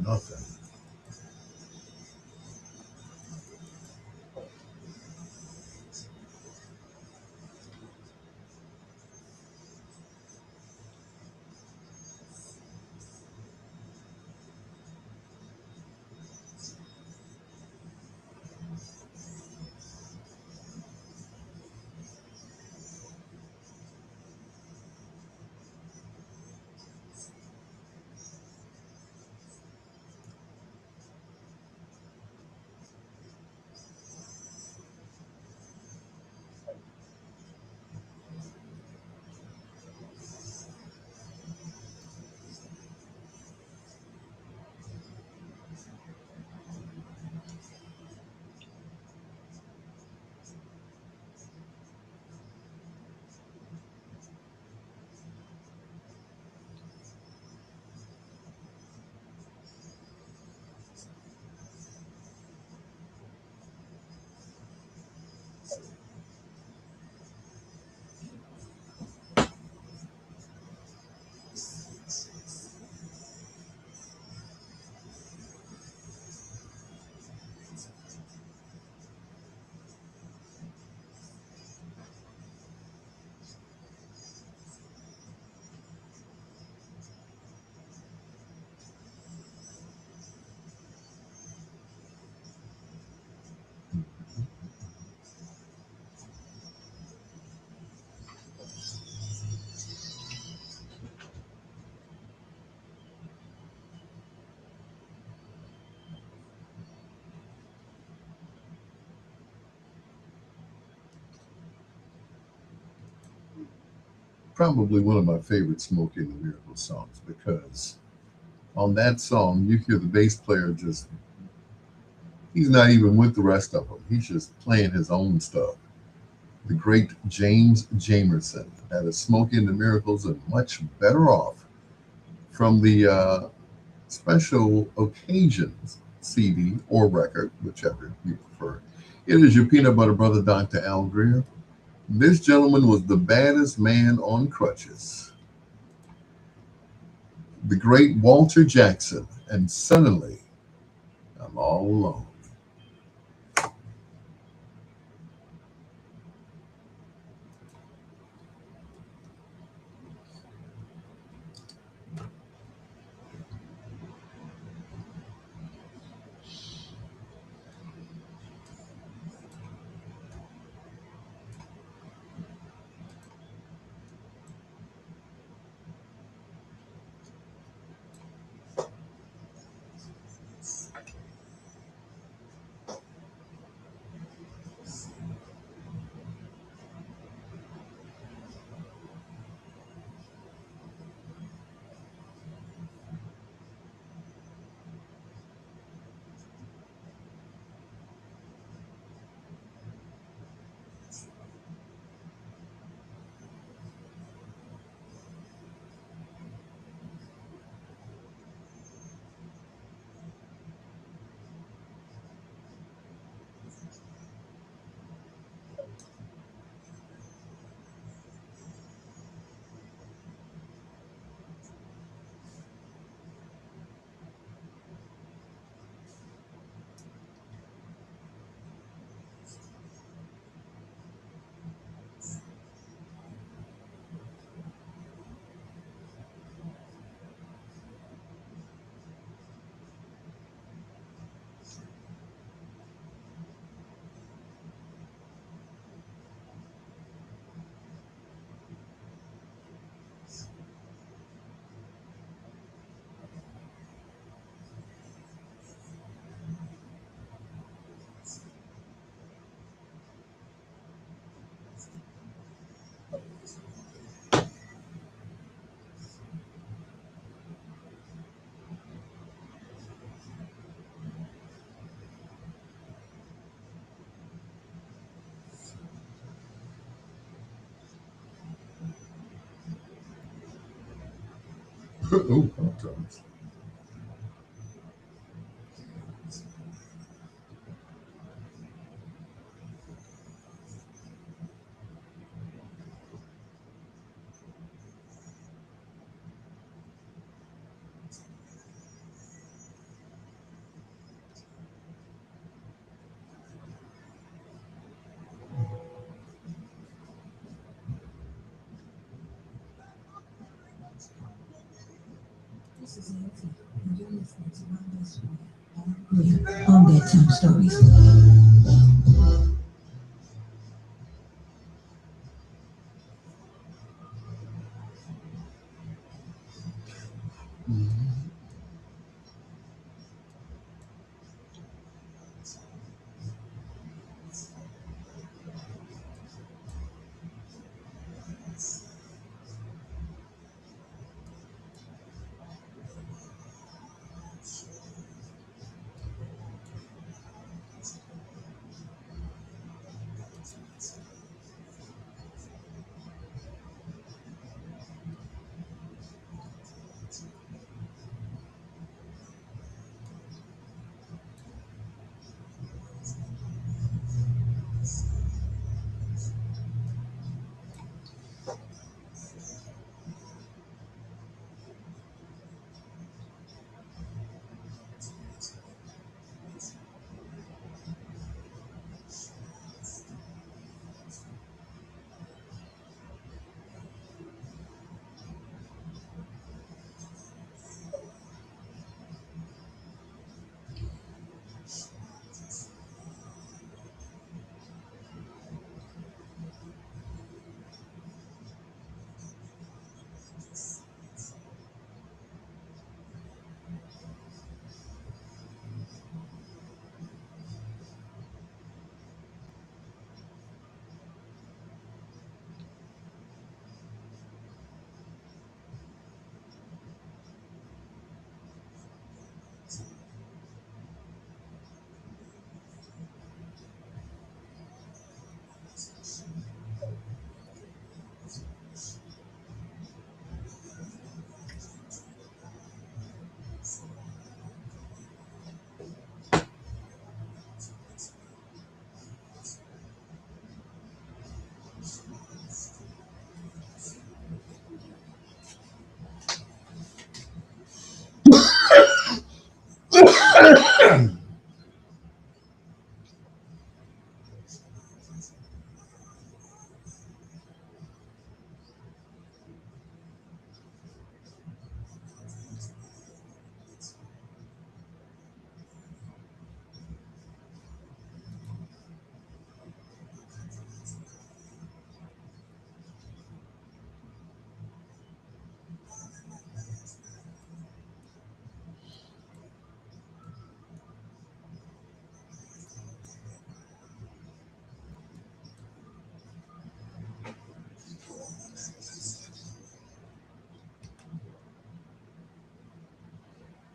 Nothing. Probably one of my favorite Smokey and the Miracle songs because on that song you hear the bass player just he's not even with the rest of them. He's just playing his own stuff. The great James Jamerson had a Smokey and the Miracles and Much Better Off from the Special Occasions CD or record, whichever you prefer. It is your peanut butter brother, Dr. Al Greer. This gentleman was the baddest man on crutches. The great Walter Jackson, and suddenly I'm all alone. Oh, Pop-Tarts. This is Nancy, and you're listening to my best friend, Greer, on Bedtime Stories.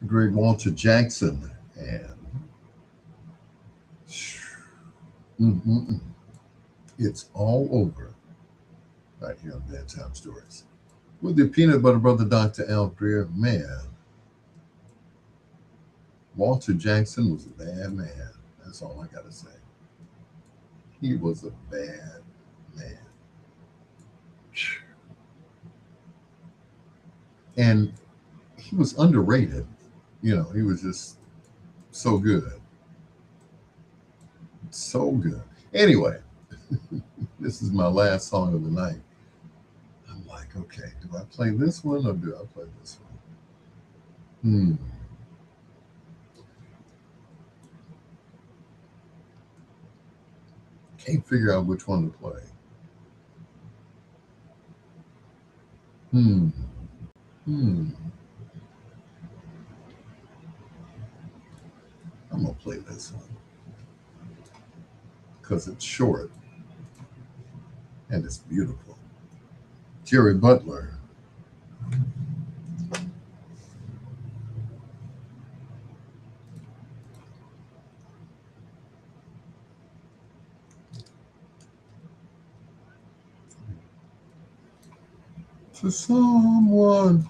The great Walter Jackson. And mm-mm-mm. It's all over right here on Bedtime Stories. With your peanut butter brother, Dr. Al Greer. Man, Walter Jackson was a bad man. That's all I got to say. He was a bad man. And he was underrated. You know, he was just so good. So good. Anyway, this is my last song of the night. I'm like, okay, do I play this one or do I play this one? Can't figure out which one to play. Hmm. Hmm. I'm gonna play this one because it's short and it's beautiful. Jerry Butler. To someone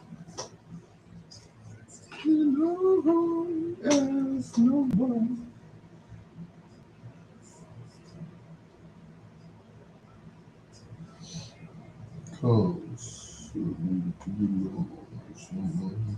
Oh, so needed to be on someone.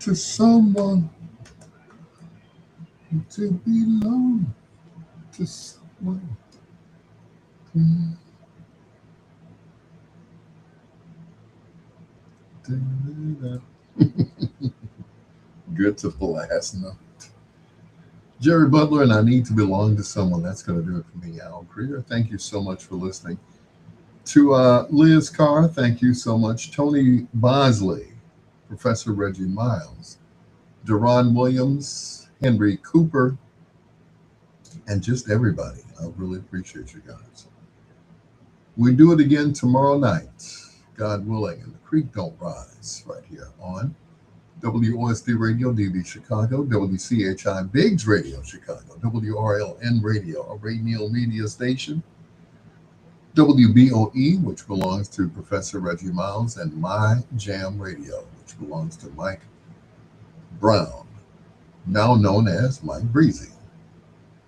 To someone to belong to someone. Mm, da-da-da. Good to the last note. Jerry Butler and I Need to Belong to Someone. That's going to do it for me, Al Greer. Thank you so much for listening. To Liz Carr, thank you so much. Tony Bosley, Professor Reggie Miles, Deron Williams, Henry Cooper, and just everybody. I really appreciate you guys. We do it again tomorrow night, God willing, and the creek don't rise right here on WOSD Radio, DB Chicago, WCHI Biggs Radio Chicago, WRLN Radio, a radio media station, WBOE, which belongs to Professor Reggie Miles, and My Jam Radio, which belongs to Mike Brown, now known as Mike Breezy.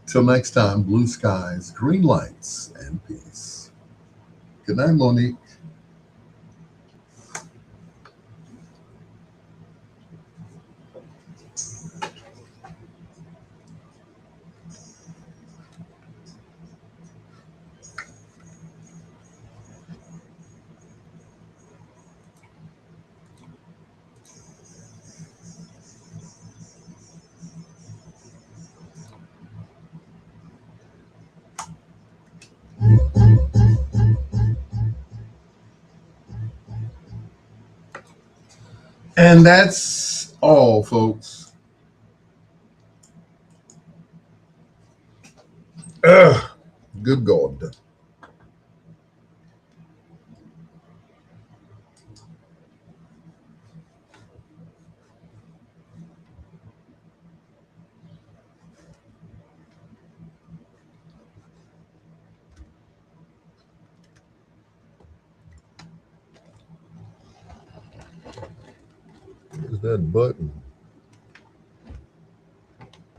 Till next time, blue skies, green lights, and peace. Good night, Monique. And that's all, folks. Ugh, good God. Where's that button?